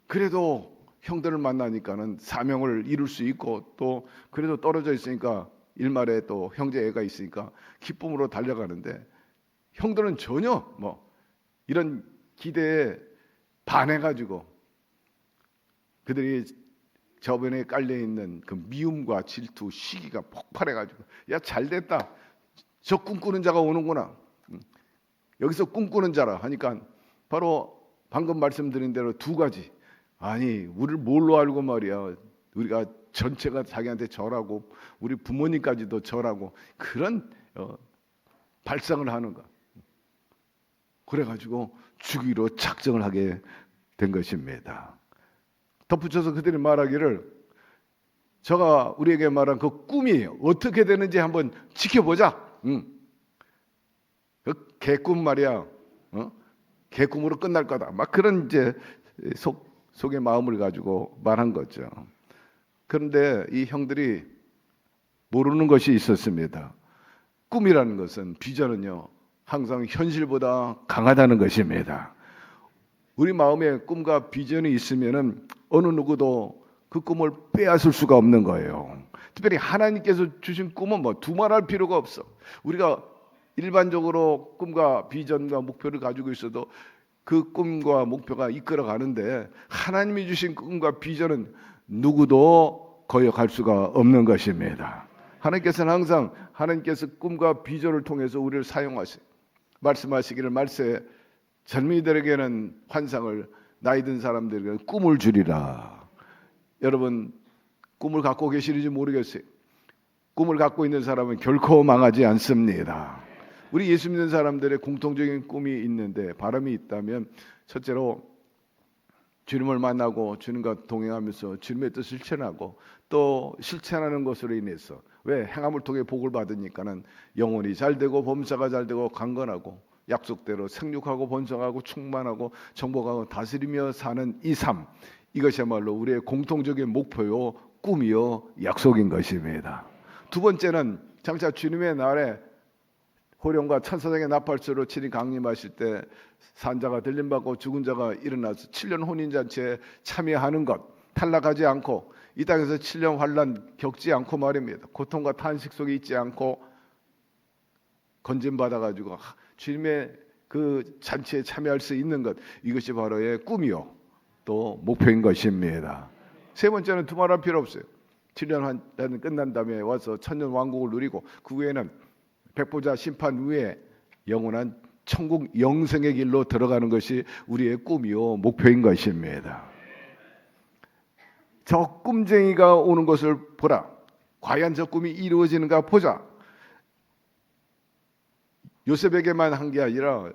그래도 형들을 만나니까는 사명을 이룰 수 있고 또 그래도 떨어져 있으니까 일말에 또 형제애가 있으니까 기쁨으로 달려가는데 형들은 전혀 이런 기대에 반해가지고 그들이 저변에 깔려있는 그 미움과 질투, 시기가 폭발해가지고 야 잘됐다. 저 꿈꾸는 자가 오는구나. 여기서 꿈꾸는 자라 하니까 바로 방금 말씀드린 대로 두 가지. 아니 우리를 뭘로 알고 말이야. 우리가 전체가 자기한테 절하고 우리 부모님까지도 절하고 그런 발상을 하는가. 그래가지고 죽이로 작정을 하게 된 것입니다. 덧붙여서 그들이 말하기를 저가 우리에게 말한 그 꿈이 어떻게 되는지 한번 지켜보자. 그 개꿈 말이야. 개꿈으로 끝날 거다. 막 그런 이제 속의 마음을 가지고 말한 거죠. 그런데 이 형들이 모르는 것이 있었습니다. 꿈이라는 것은 비전은요 항상 현실보다 강하다는 것입니다. 우리 마음에 꿈과 비전이 있으면은 어느 누구도 그 꿈을 빼앗을 수가 없는 거예요. 특별히 하나님께서 주신 꿈은 두말할 필요가 없어. 우리가 일반적으로 꿈과 비전과 목표를 가지고 있어도 그 꿈과 목표가 이끌어 가는데 하나님이 주신 꿈과 비전은 누구도 거역할 수가 없는 것입니다. 하나님께서는 항상 하나님께서 꿈과 비전을 통해서 우리를 사용하시고 말씀하시기를 말세 젊은이들에게는 환상을 나이 든 사람들에게는 꿈을 주리라. 여러분 꿈을 갖고 계시는지 모르겠어요. 꿈을 갖고 있는 사람은 결코 망하지 않습니다. 우리 예수 믿는 사람들의 공통적인 꿈이 있는데 바람이 있다면 첫째로 주님을 만나고 주님과 동행하면서 주님의 뜻을 실천하고 또 실천하는 것으로 인해서 왜 행함을 통해 복을 받으니까는 영혼이 잘 되고 범사가 잘 되고 강건하고 약속대로 생육하고 번성하고 충만하고 정복하고 다스리며 사는 이 삶, 이것이야말로 우리의 공통적인 목표요 꿈이요 약속인 것입니다. 두 번째는 장차 주님의 날에 호령과 천사장의 나팔소리로 친히 강림하실 때 산자가 들림받고 죽은 자가 일어나서 7년 혼인잔치에 참여하는 것, 탈락하지 않고 이 땅에서 7년 환난 겪지 않고 말입니다. 고통과 탄식 속에 있지 않고 건진받아가지고 주님의 그 잔치에 참여할 수 있는 것, 이것이 바로의 꿈이요 또 목표인 것입니다. 세 번째는 두말할 필요 없어요. 7년 환난 끝난 다음에 와서 천년 왕국을 누리고 그 후에는 백보자 심판 후에 영원한 천국 영생의 길로 들어가는 것이 우리의 꿈이요 목표인 것입니다. 저 꿈쟁이가 오는 것을 보라. 과연 저 꿈이 이루어지는가 보자. 요셉에게만 한 게 아니라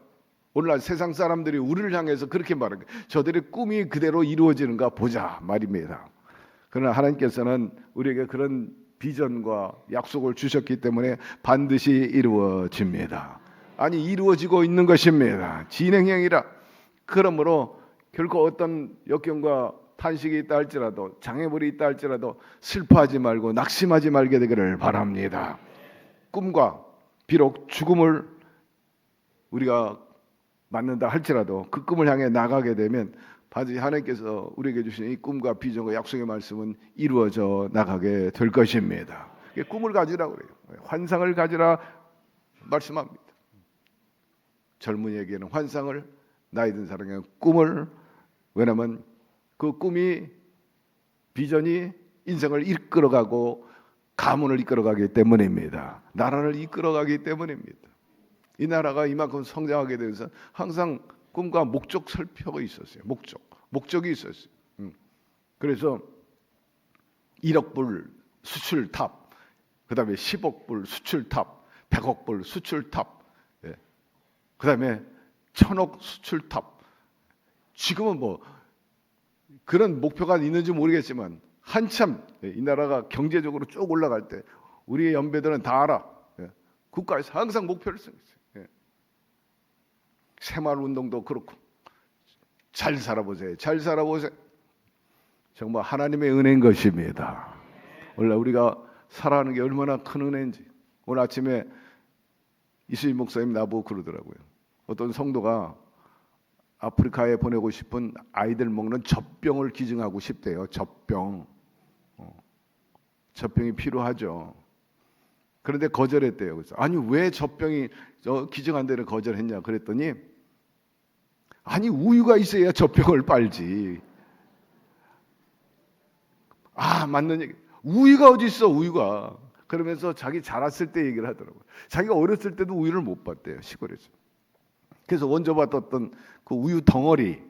오늘날 세상 사람들이 우리를 향해서 그렇게 말하는 거예요. 저들의 꿈이 그대로 이루어지는가 보자 말입니다. 그러나 하나님께서는 우리에게 그런 비전과 약속을 주셨기 때문에 반드시 이루어집니다. 아니 이루어지고 있는 것입니다. 진행형이라. 그러므로 결코 어떤 역경과 탄식이 있다 할지라도 장애물이 있다 할지라도 슬퍼하지 말고 낙심하지 말게 되기를 바랍니다. 꿈과 비록 죽음을 우리가 맞는다 할지라도 그 꿈을 향해 나가게 되면 반드시 하나님께서 우리에게 주신 이 꿈과 비전과 약속의 말씀은 이루어져 나가게 될 것입니다. 꿈을 가지라고 그래요. 환상을 가지라 말씀합니다. 젊은이에게는 환상을, 나이 든 사람에게는 꿈을. 왜냐하면 그 꿈이 비전이 인생을 이끌어가고 가문을 이끌어가기 때문입니다. 나라를 이끌어가기 때문입니다. 이 나라가 이만큼 성장하게 되어서 항상 꿈과 목적 설표가 있었어요. 목적이 있었어요. 그래서 1억 불 수출 탑 그다음에 10억 불 수출탑, 100억 불 수출탑, 예. 그다음에 1000억 수출탑. 지금은 뭐 그런 목표가 있는지 모르겠지만 한참 이 나라가 경제적으로 쭉 올라갈 때 우리의 연배들은 다 알아. 예. 국가에서 항상 목표를 정했어요. 예. 새마을 운동도 그렇고 잘 살아보세요. 잘 살아보세요. 정말 하나님의 은혜인 것입니다. 원래 우리가 살아가는 게 얼마나 큰 은혜인지. 오늘 아침에 이수임 목사님 나보고 그러더라고요. 어떤 성도가 아프리카에 보내고 싶은 아이들 먹는 젖병을 기증하고 싶대요. 젖병. 젖병이 필요하죠. 그런데 거절했대요. 그래서 아니 왜 젖병이 기증한 데를 거절했냐 그랬더니 아니 우유가 있어야 젖병을 빨지. 아 맞는 얘기. 우유가 어디 있어 우유가. 그러면서 자기 자랐을 때 얘기를 하더라고요. 자기가 어렸을 때도 우유를 못 봤대요 시골에서. 그래서 원조받았던 그 우유 덩어리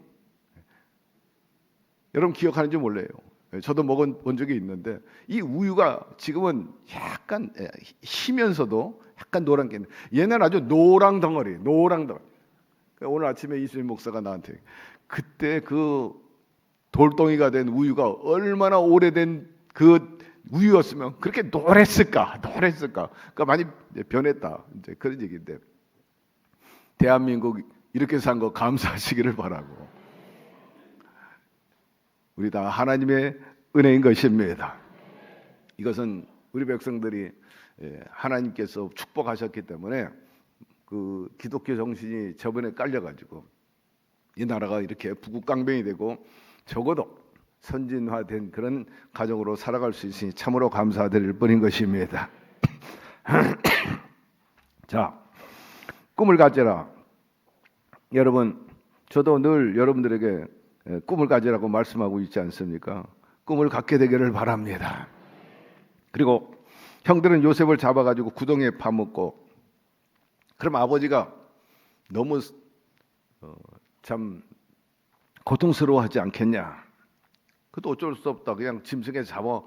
여러분 기억하는지 몰라요. 저도 먹은 적이 있는데 이 우유가 지금은 약간 희면서도 약간 노란 게 얘는 아주 노랑 덩어리. 오늘 아침에 이수임 목사가 나한테 그때 그 돌덩이가 된 우유가 얼마나 오래된 그 우유였으면 그렇게 노랬을까. 그러니까 많이 변했다. 이제 그런 얘기인데 대한민국 이렇게 산 거 감사하시기를 바라고. 우리 다 하나님의 은혜인 것입니다. 이것은 우리 백성들이 하나님께서 축복하셨기 때문에 그 기독교 정신이 저번에 깔려가지고 이 나라가 이렇게 부국강병이 되고 적어도 선진화된 그런 가정으로 살아갈 수 있으니 참으로 감사드릴 뿐인 것입니다. 자, 꿈을 가져라. 여러분, 저도 늘 여러분들에게 꿈을 가지라고 말씀하고 있지 않습니까? 꿈을 갖게 되기를 바랍니다. 그리고 형들은 요셉을 잡아가지고 구덩이에 파묻고 그럼 아버지가 너무 참 고통스러워하지 않겠냐? 그것도 어쩔 수 없다. 그냥 짐승에 잡아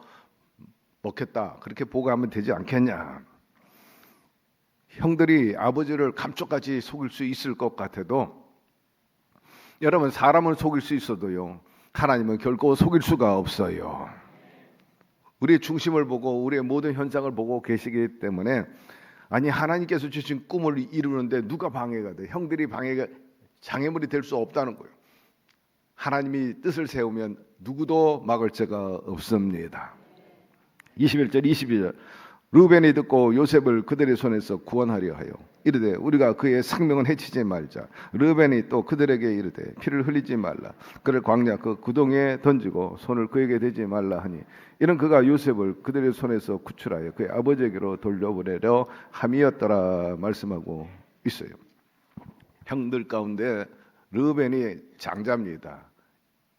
먹겠다. 그렇게 보고하면 되지 않겠냐? 형들이 아버지를 감쪽같이 속일 수 있을 것 같아도 여러분 사람은 속일 수 있어도요 하나님은 결코 속일 수가 없어요. 우리의 중심을 보고 우리의 모든 현상을 보고 계시기 때문에 아니 하나님께서 주신 꿈을 이루는데 누가 방해가 돼? 형들이 장애물이 될 수 없다는 거예요. 하나님이 뜻을 세우면 누구도 막을 자가 없습니다. 21절 22절 루벤이 듣고 요셉을 그들의 손에서 구원하려 하여 이르되 우리가 그의 생명은 해치지 말자. 루벤이 또 그들에게 이르되 피를 흘리지 말라. 그를 광야 그 구덩이에 던지고 손을 그에게 대지 말라 하니 이는 그가 요셉을 그들의 손에서 구출하여 그의 아버지에게로 돌려보내려 함이었더라 말씀하고 있어요. 형들 가운데 루벤이 장자입니다.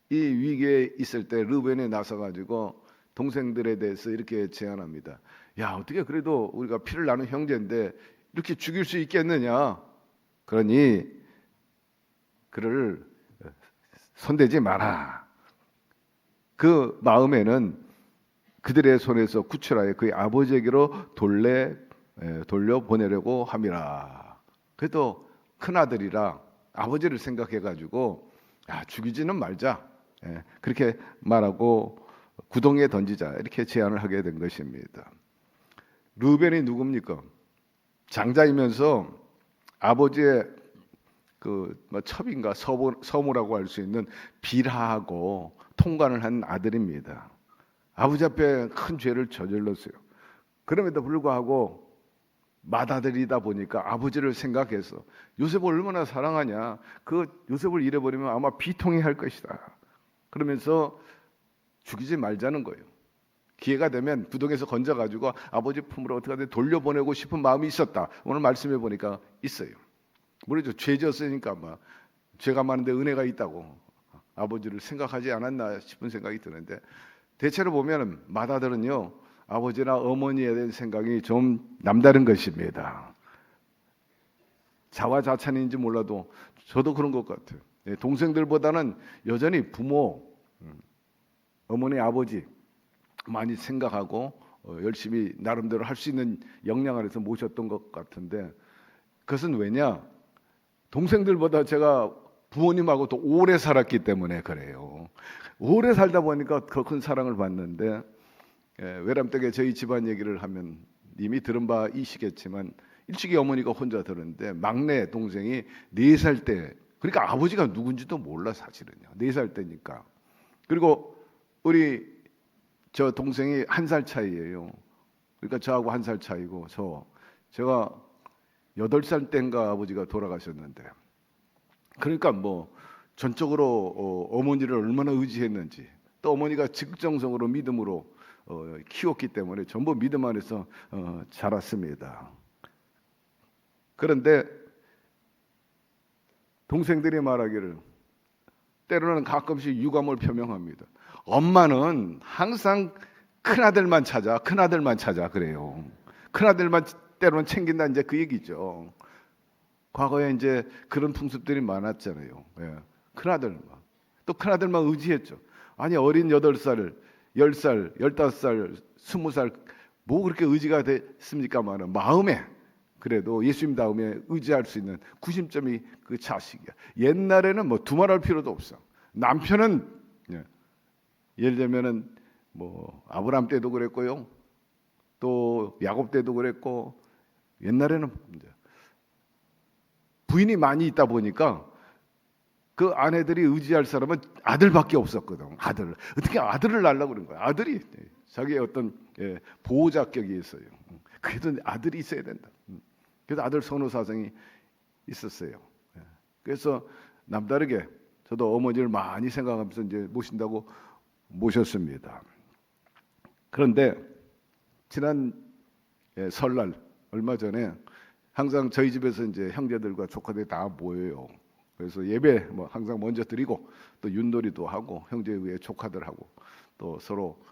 이 위기에 있을 때 루벤이 나서가지고 동생들에 대해서 이렇게 제안합니다. 야 어떻게 그래도 우리가 피를 나눈 형제인데 이렇게 죽일 수 있겠느냐? 그러니 그를 손대지 마라. 그 마음에는 그들의 손에서 구출하여 그의 아버지에게로 돌려보내려고 함이라. 그래도 큰아들이라 아버지를 생각해가지고 죽이지는 말자. 그렇게 말하고 구덩이에 던지자 이렇게 제안을 하게 된 것입니다. 루벤이 누굽니까? 장자이면서 아버지의 그 첩인가 서무라고 할 수 있는 비라하고 통관을 한 아들입니다. 아버지 앞에 큰 죄를 저질렀어요. 그럼에도 불구하고 맏아들이다 보니까 아버지를 생각해서 요셉을 얼마나 사랑하냐. 그 요셉을 잃어버리면 아마 비통해할 것이다. 그러면서 죽이지 말자는 거예요. 기회가 되면 구덩이에서 건져가지고 아버지 품으로 어떻게든 돌려보내고 싶은 마음이 있었다. 오늘 말씀해 보니까 있어요. 모르죠. 죄 지었으니까 죄가 많은데 은혜가 있다고 아버지를 생각하지 않았나 싶은 생각이 드는데 대체로 보면 맏아들은요 아버지나 어머니에 대한 생각이 좀 남다른 것입니다. 자화자찬인지 몰라도 저도 그런 것 같아요. 동생들보다는 여전히 부모, 어머니, 아버지 많이 생각하고 열심히 나름대로 할 수 있는 역량 안에서 모셨던 것 같은데, 그것은 왜냐? 동생들보다 제가 부모님하고 더 오래 살았기 때문에 그래요. 오래 살다 보니까 더 큰 사랑을 받는데, 외람되게 저희 집안 얘기를 하면 이미 들은 바이시겠지만 일찍이 어머니가 혼자 들었는데, 막내 동생이 4살 때, 그러니까 아버지가 누군지도 몰라 사실은요. 4살 때니까. 그리고 우리 저 동생이 1살 차이예요. 그러니까 저하고 1살 차이고, 제가 8살 때인가 아버지가 돌아가셨는데, 그러니까 뭐 전적으로 어머니를 얼마나 의지했는지, 또 어머니가 직정성으로 믿음으로 키웠기 때문에 전부 믿음 안에서 자랐습니다. 그런데 동생들이 말하기를, 때로는 가끔씩 유감을 표명합니다. 엄마는 항상 큰아들만 찾아 그래요. 큰아들만 때로는 챙긴다, 이제 그 얘기죠. 과거에 이제 그런 풍습들이 많았잖아요. 예. 큰아들만, 또 큰아들만 의지했죠. 아니, 어린 8살, 10살, 15살, 20살 뭐 그렇게 의지가 됐습니까마는, 마음에 그래도 예수님 다음에 의지할 수 있는 구심점이 그 자식이야. 옛날에는 뭐 두말할 필요도 없어. 남편은 예를 들면은 뭐 아브라함 때도 그랬고요, 또 야곱 때도 그랬고, 옛날에는 이제 부인이 많이 있다 보니까 그 아내들이 의지할 사람은 아들밖에 없었거든. 아들. 어떻게 아들을 낳으려고 그런 거야. 아들이 자기의 어떤 보호자격이 있어요. 그래도 아들이 있어야 된다. 그래서 아들 선호 사상이 있었어요. 그래서 남다르게 저도 어머니를 많이 생각하면서 이제 모신다고 모셨습니다. 그런데 지난 설날 얼마 전에 항상 저희 집에서 이제 형제들과 조카들이 다 모여요. 그래서 예배 뭐 항상 먼저 드리고, 또 윷놀이도 하고, 형제 위에 조카들하고 또 서로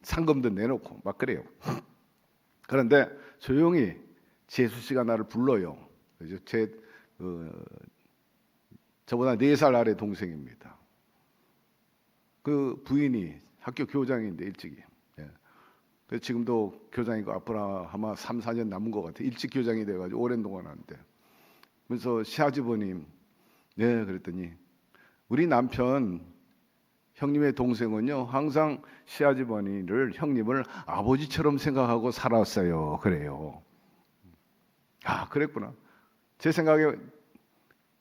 상금도 내놓고 막 그래요. 그런데 조용히 재수 씨가 나를 불러요. 그래서 저보다 4살 아래 동생입니다. 그 부인이 학교 교장인데 일찍이. 그래서 지금도 교장이고 앞으로 아마 3, 4년 남은 것 같아요. 일찍 교장이 돼가지고 오랜 동안 하는데. 그래서 시아주버님, 네, 그랬더니 우리 남편 형님의 동생은요 항상 시아주버니를, 형님을 아버지처럼 생각하고 살았어요. 그래요. 아, 그랬구나. 제 생각에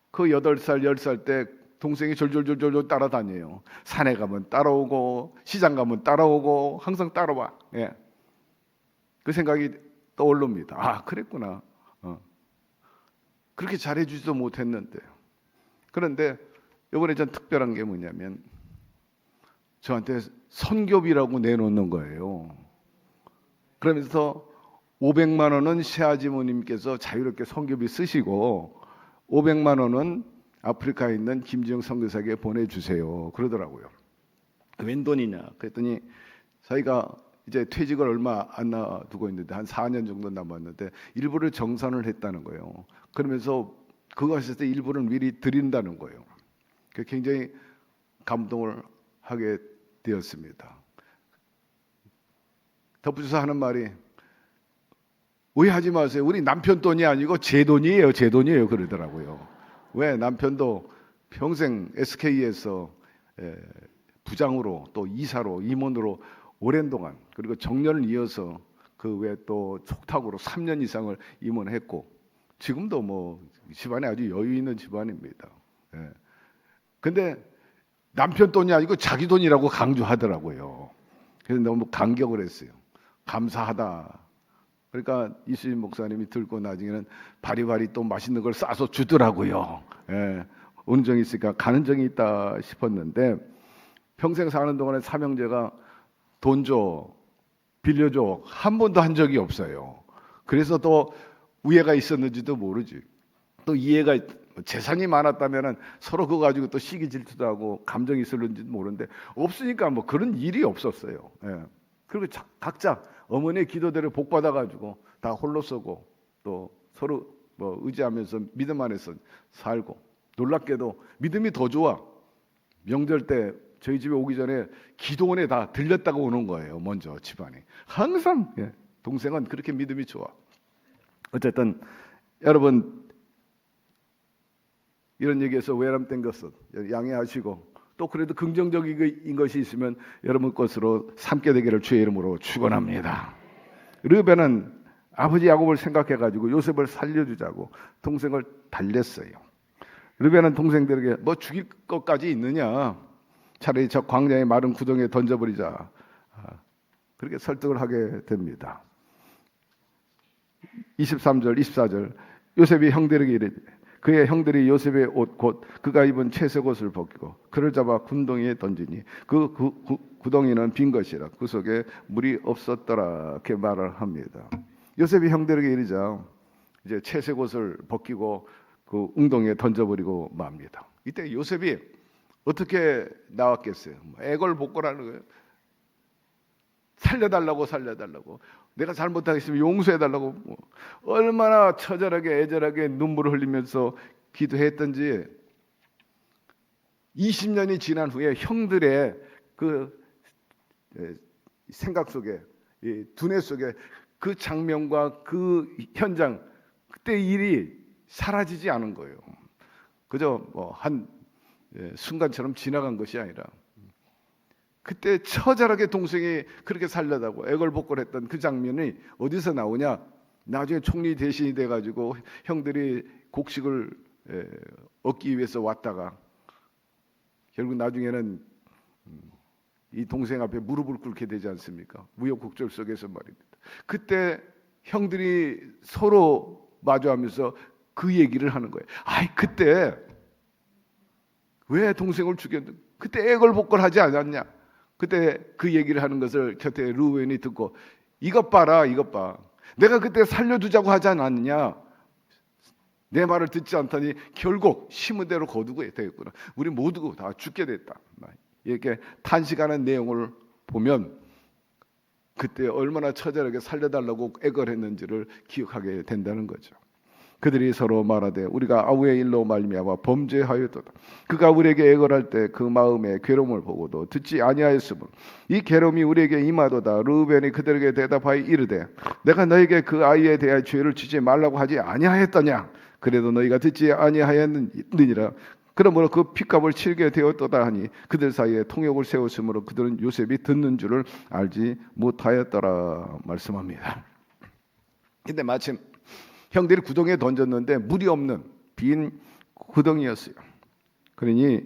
그 8살, 10살 때 동생이 졸졸졸졸 따라다녀요. 산에 가면 따라오고, 시장 가면 따라오고, 항상 따라와. 예. 그 생각이 떠오릅니다. 아, 그랬구나. 그렇게 잘해주지도 못했는데. 그런데 이번에 전 특별한 게 뭐냐면, 저한테 선교비라고 내놓는 거예요. 그러면서 500만 원은 시아지모님께서 자유롭게 선교비 쓰시고, 500만 원은 아프리카에 있는 김지영 선교사에게 보내주세요. 그러더라고요. 웬 돈이냐? 그랬더니 자기가 이제 퇴직을 얼마 안 놔두고 있는데, 한 4년 정도 남았는데 일부를 정산을 했다는 거예요. 그러면서 그거 하실 때 일부를 미리 드린다는 거예요. 굉장히 감동을 하게 되었습니다. 덧붙여서 하는 말이, 오해하지 마세요. 우리 남편 돈이 아니고 제 돈이에요. 제 돈이에요. 그러더라고요. 왜? 남편도 평생 SK에서 부장으로, 또 이사로, 임원으로 오랜 동안, 그리고 정년을 이어서 그 외에 또 촉탁으로 3년 이상을 임원했고, 지금도 뭐 집안에 아주 여유 있는 집안입니다. 근데 남편 돈이 아니고 자기 돈이라고 강조하더라고요. 그래서 너무 감격을 했어요. 감사하다. 그러니까 이수진 목사님이 들고 나중에는 바리바리 또 맛있는 걸 싸서 주더라고요. 오는 정이 있으니까 가는 정이 있다 싶었는데, 평생 사는 동안에 삼형제가 돈 줘, 빌려줘 한 번도 한 적이 없어요. 그래서 또 우애가 있었는지도 모르지. 또 이해가, 재산이 많았다면 서로 그거 가지고 또 시기 질투도 하고 감정이 있었는지도 모르는데, 없으니까 뭐 그런 일이 없었어요. 그리고 각자 어머니의 기도대로 복 받아가지고 다 홀로 서고, 또 서로 뭐 의지하면서 믿음 안에서 살고, 놀랍게도 믿음이 더 좋아. 명절 때 저희 집에 오기 전에 기도원에 다 들렸다고 오는 거예요. 먼저 집안이 항상. 동생은 그렇게 믿음이 좋아. 어쨌든 여러분 이런 얘기에서 외람된 것은 양해하시고 또 그래도 긍정적인 것이 있으면 여러분 것으로 삼게 되기를 주의 이름으로 축원합니다. 르벤은 아버지 야곱을 생각해가지고 요셉을 살려주자고 동생을 달랬어요. 르벤은 동생들에게 뭐 죽일 것까지 있느냐, 차라리 저 광야의 마른 구덩이에 던져버리자, 그렇게 설득을 하게 됩니다. 23절 24절 요셉이 형들에게 이르되 그의 형들이 요셉의 옷 곧 그가 입은 채색 옷을 벗기고 그를 잡아 군덩이에 던지니 그 구덩이는 빈 것이라 그 속에 물이 없었더라, 이렇게 말을 합니다. 요셉이 형들에게 이르자 이제 채색 옷을 벗기고 그 웅덩이에 던져버리고 맙니다. 이때 요셉이 어떻게 나왔겠어요? 애걸복걸하는 거예요. 살려달라고 내가 잘못하겠으면 용서해달라고 얼마나 처절하게 애절하게 눈물을 흘리면서 기도했던지 20년이 지난 후에 형들의 그 생각 속에 두뇌 속에 그 장면과 그 현장 그때 일이 사라지지 않은 거예요. 그저 한 순간처럼 지나간 것이 아니라 그때 처절하게 동생이 그렇게 살려다고 애걸복걸했던 그 장면이 어디서 나오냐? 나중에 총리 대신이 돼가지고 형들이 곡식을 얻기 위해서 왔다가 결국 나중에는 이 동생 앞에 무릎을 꿇게 되지 않습니까? 무역국절 속에서 말입니다. 그때 형들이 서로 마주하면서 그 얘기를 하는 거예요. 아이 그때 왜 동생을 죽였는데 그때 애걸복걸하지 않았냐? 그때 그 얘기를 하는 것을 곁에 르우벤이 듣고 이것 봐라, 이것 봐. 내가 그때 살려두자고 하지 않았느냐? 내 말을 듣지 않더니 결국 심은 대로 거두게 되었구나. 우리 모두 다 죽게 됐다. 이렇게 탄식하는 내용을 보면 그때 얼마나 처절하게 살려달라고 애걸했는지를 기억하게 된다는 거죠. 그들이 서로 말하되 우리가 아우의 일로 말미암아 범죄하였도다. 그가 우리에게 애걸할 때 그 마음의 괴로움을 보고도 듣지 아니하였으므로 이 괴로움이 우리에게 임하도다. 르우벤이 그들에게 대답하여 이르되 내가 너에게 그 아이에 대하여 죄를 지지 말라고 하지 아니하였더냐? 그래도 너희가 듣지 아니하였느니라. 그러므로 그 핏값을 치르게 되었도다 하니 그들 사이에 통역을 세웠으므로 그들은 요셉이 듣는 줄을 알지 못하였더라 말씀합니다. 근데 마침 형들이 구덩이에 던졌는데 물이 없는 빈 구덩이였어요. 그러니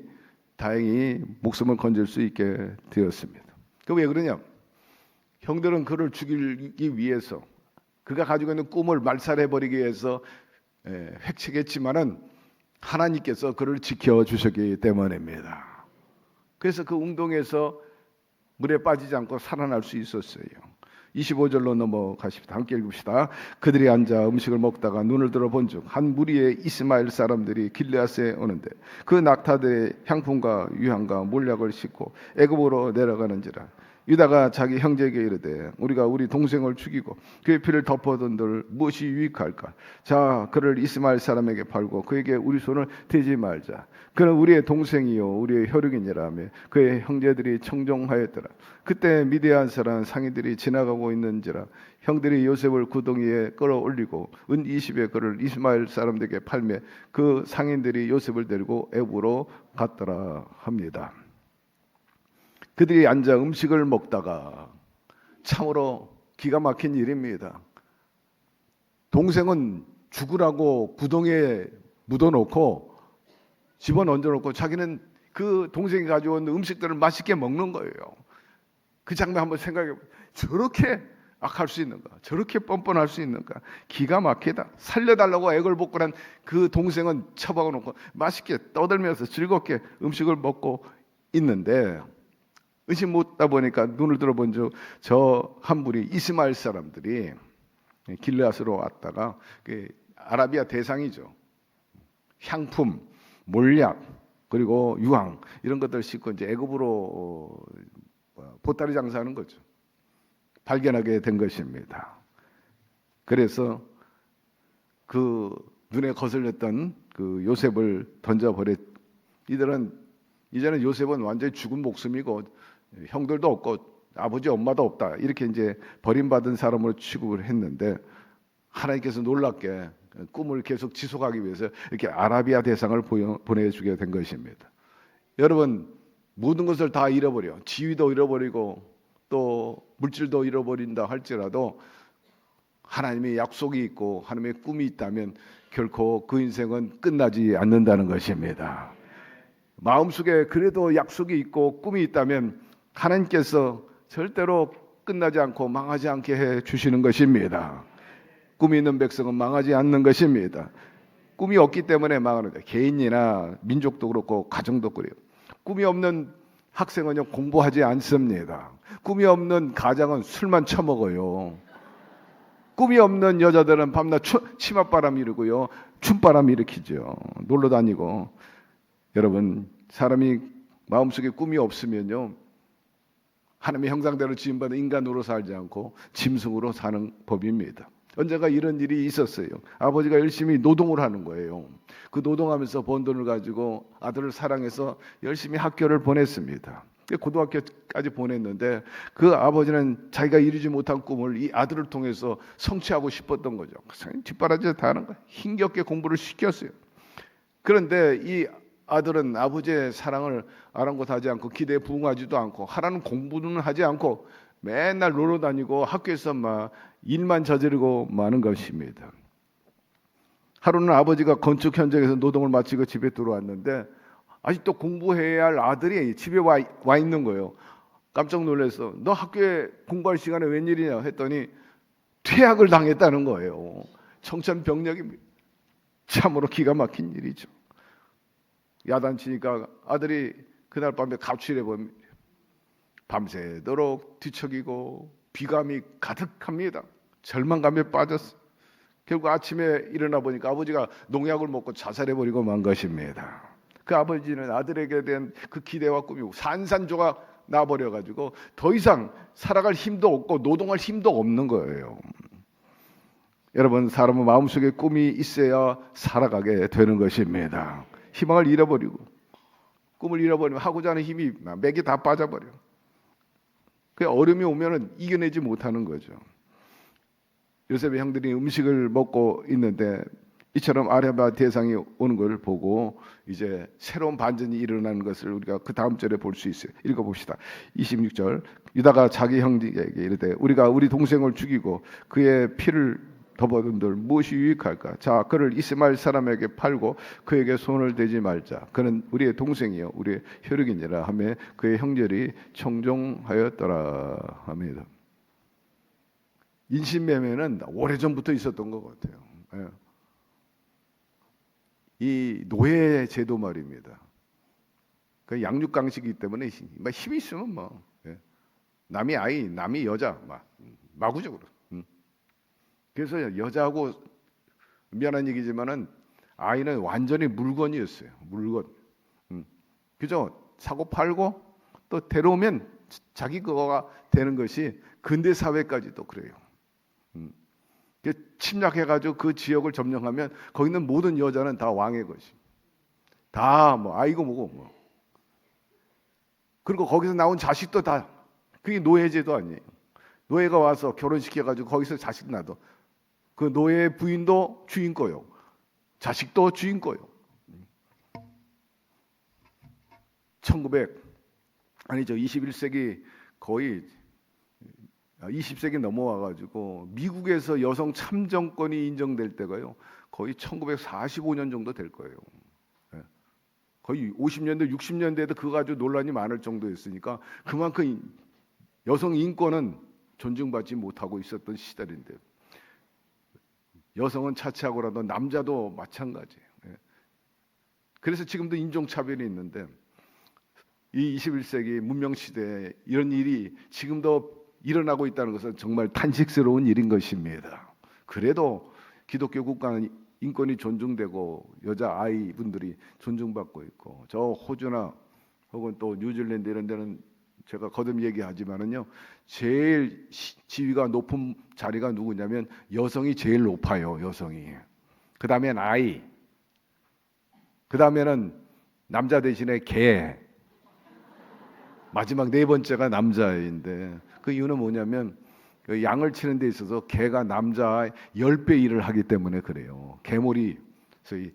다행히 목숨을 건질 수 있게 되었습니다. 그 왜 그러냐? 형들은 그를 죽이기 위해서 그가 가지고 있는 꿈을 말살해버리기 위해서 획책했지만은 하나님께서 그를 지켜주셨기 때문입니다. 그래서 그 웅덩이에서 물에 빠지지 않고 살아날 수 있었어요. 25절로 넘어가십시다. 함께 읽읍시다. 그들이 앉아 음식을 먹다가 눈을 들어 본즉 한 무리의 이스마엘 사람들이 길르앗에 오는데 그 낙타들의 향품과 유향과 몰약을 싣고 애굽으로 내려가는지라. 유다가 자기 형제에게 이르되 우리가 우리 동생을 죽이고 그의 피를 덮어둔들 무엇이 유익할까? 자, 그를 이스마엘 사람에게 팔고 그에게 우리 손을 대지 말자. 그는 우리의 동생이요 우리의 혈육이니라며 그의 형제들이 청종하였더라. 그때 미디안 사람 상인들이 지나가고 있는지라 형들이 요셉을 구덩이에 끌어올리고 은 20에 그를 이스마엘 사람들에게 팔매 그 상인들이 요셉을 데리고 애굽으로 갔더라 합니다. 그들이 앉아 음식을 먹다가 참으로 기가 막힌 일입니다. 동생은 죽으라고 구덩이에 묻어놓고 집어넣어놓고 자기는 그 동생이 가져온 음식들을 맛있게 먹는 거예요. 그 장면 한번 생각해 보세요. 저렇게 악할 수 있는가? 저렇게 뻔뻔할 수 있는가? 기가 막히다. 살려달라고 애걸복걸한 그 동생은 처박아놓고 맛있게 떠들면서 즐겁게 음식을 먹고 있는데 의심 묻다 보니까 눈을 들어본 저 한 분이 이스마엘 사람들이 길르앗으로 왔다가 그 아라비아 대상이죠. 향품, 몰약 그리고 유황 이런 것들 싣고 이제 애굽으로 보따리 장사하는 거죠. 발견하게 된 것입니다. 그래서 그 눈에 거슬렸던 그 요셉을 던져버렸. 이들은 이제는 요셉은 완전히 죽은 목숨이고 형들도 없고 아버지 엄마도 없다 이렇게 이제 버림받은 사람으로 취급을 했는데 하나님께서 놀랍게 꿈을 계속 지속하기 위해서 이렇게 아라비아 대상을 보내주게 된 것입니다. 여러분 모든 것을 다 잃어버려 지위도 잃어버리고 또 물질도 잃어버린다 할지라도 하나님의 약속이 있고 하나님의 꿈이 있다면 결코 그 인생은 끝나지 않는다는 것입니다. 마음속에 그래도 약속이 있고 꿈이 있다면 하나님께서 절대로 끝나지 않고 망하지 않게 해 주시는 것입니다. 꿈이 있는 백성은 망하지 않는 것입니다. 꿈이 없기 때문에 망하는 거예요. 개인이나 민족도 그렇고 가정도 그래요. 꿈이 없는 학생은요 공부하지 않습니다. 꿈이 없는 가장은 술만 처먹어요. 꿈이 없는 여자들은 밤낮 치맛바람 일으고요 춤바람 일으키죠. 놀러 다니고. 여러분 사람이 마음속에 꿈이 없으면요 하나님의 형상대로 지음받은 인간으로 살지 않고 짐승으로 사는 법입니다. 언젠가 이런 일이 있었어요. 아버지가 열심히 노동을 하는 거예요. 그 노동하면서 번 돈을 가지고 아들을 사랑해서 열심히 학교를 보냈습니다. 고등학교까지 보냈는데 그 아버지는 자기가 이루지 못한 꿈을 이 아들을 통해서 성취하고 싶었던 거죠. 뒷바라지 다 하는 거예요. 힘겹게 공부를 시켰어요. 그런데 이 아들은 아버지의 사랑을 아랑곳하지 않고 기대에 부응하지도 않고 하라는 공부는 하지 않고 맨날 놀러 다니고 학교에서 막 일만 저지르고 마는 것입니다. 하루는 아버지가 건축 현장에서 노동을 마치고 집에 들어왔는데 아직도 공부해야 할 아들이 집에 와 있는 거예요. 깜짝 놀라서 너 학교에 공부할 시간에 웬일이냐 했더니 퇴학을 당했다는 거예요. 청천벽력입니다. 참으로 기가 막힌 일이죠. 야단치니까 아들이 그날 밤에 가출해버립니다. 밤새도록 뒤척이고 비감이 가득합니다. 절망감에 빠졌어. 결국 아침에 일어나 보니까 아버지가 농약을 먹고 자살해버리고 만 것입니다. 그 아버지는 아들에게 대한 그 기대와 꿈이 산산조각 나버려가지고 더 이상 살아갈 힘도 없고 노동할 힘도 없는 거예요. 여러분 사람은 마음속에 꿈이 있어야 살아가게 되는 것입니다. 희망을 잃어버리고 꿈을 잃어버리면 하고자 하는 힘이 맥이 다 빠져버려. 그 얼음이 오면은 이겨내지 못하는 거죠. 요셉의 형들이 음식을 먹고 있는데 이처럼 아라비아 대상이 오는 걸 보고 이제 새로운 반전이 일어나는 것을 우리가 그 다음 절에 볼 수 있어요. 읽어봅시다. 26절 유다가 자기 형제에게 이르되 우리가 우리 동생을 죽이고 그의 피를 덮어둔들 무엇이 유익할까? 자 그를 이스마엘 사람에게 팔고 그에게 손을 대지 말자. 그는 우리의 동생이요 우리의 혈육이니라 하며 그의 형제들이 청종하였더라 합니다. 인신매매는 오래전부터 있었던 것 같아요. 예. 이 노예 제도 말입니다. 그 양육강식이기 때문에 힘이 있으면 뭐 남이 아이, 남이 여자 마구적으로. 그래서 여자하고 미안한 얘기지만은 아이는 완전히 물건이었어요. 물건. 그죠? 사고 팔고 또 데려오면 자기 거가 되는 것이 근대 사회까지도 그래요. 침략해가지고 그 지역을 점령하면 거기 있는 모든 여자는 다 왕의 것이. 다 뭐 아이고 뭐고 뭐. 그리고 거기서 나온 자식도 다 그게 노예제도 아니에요. 노예가 와서 결혼시켜가지고 거기서 자식 낳아도 그 노예 부인도 주인 거요. 자식도 주인 거요. 21세기 거의 20세기 넘어와가지고 미국에서 여성 참정권이 인정될 때가요 거의 1945년 정도 될 거예요. 거의 50년대, 60년대에도 그거 가지고 논란이 많을 정도였으니까 그만큼 여성 인권은 존중받지 못하고 있었던 시절인데 여성은 차치하고라도 남자도 마찬가지예요. 그래서 지금도 인종차별이 있는데 이 21세기 문명시대에 이런 일이 지금도 일어나고 있다는 것은 정말 탄식스러운 일인 것입니다. 그래도 기독교 국가는 인권이 존중되고 여자 아이분들이 존중받고 있고 저 호주나 혹은 또 뉴질랜드 이런 데는 제가 거듭 얘기하지만은요 제일 지위가 높은 자리가 누구냐면 여성이 제일 높아요. 여성이. 그 다음엔 아이. 그 다음에는 남자 대신에 개. 마지막 네 번째가 남자인데 그 이유는 뭐냐면 그 양을 치는 데 있어서 개가 남자 10배 일을 하기 때문에 그래요. 개몰이 소위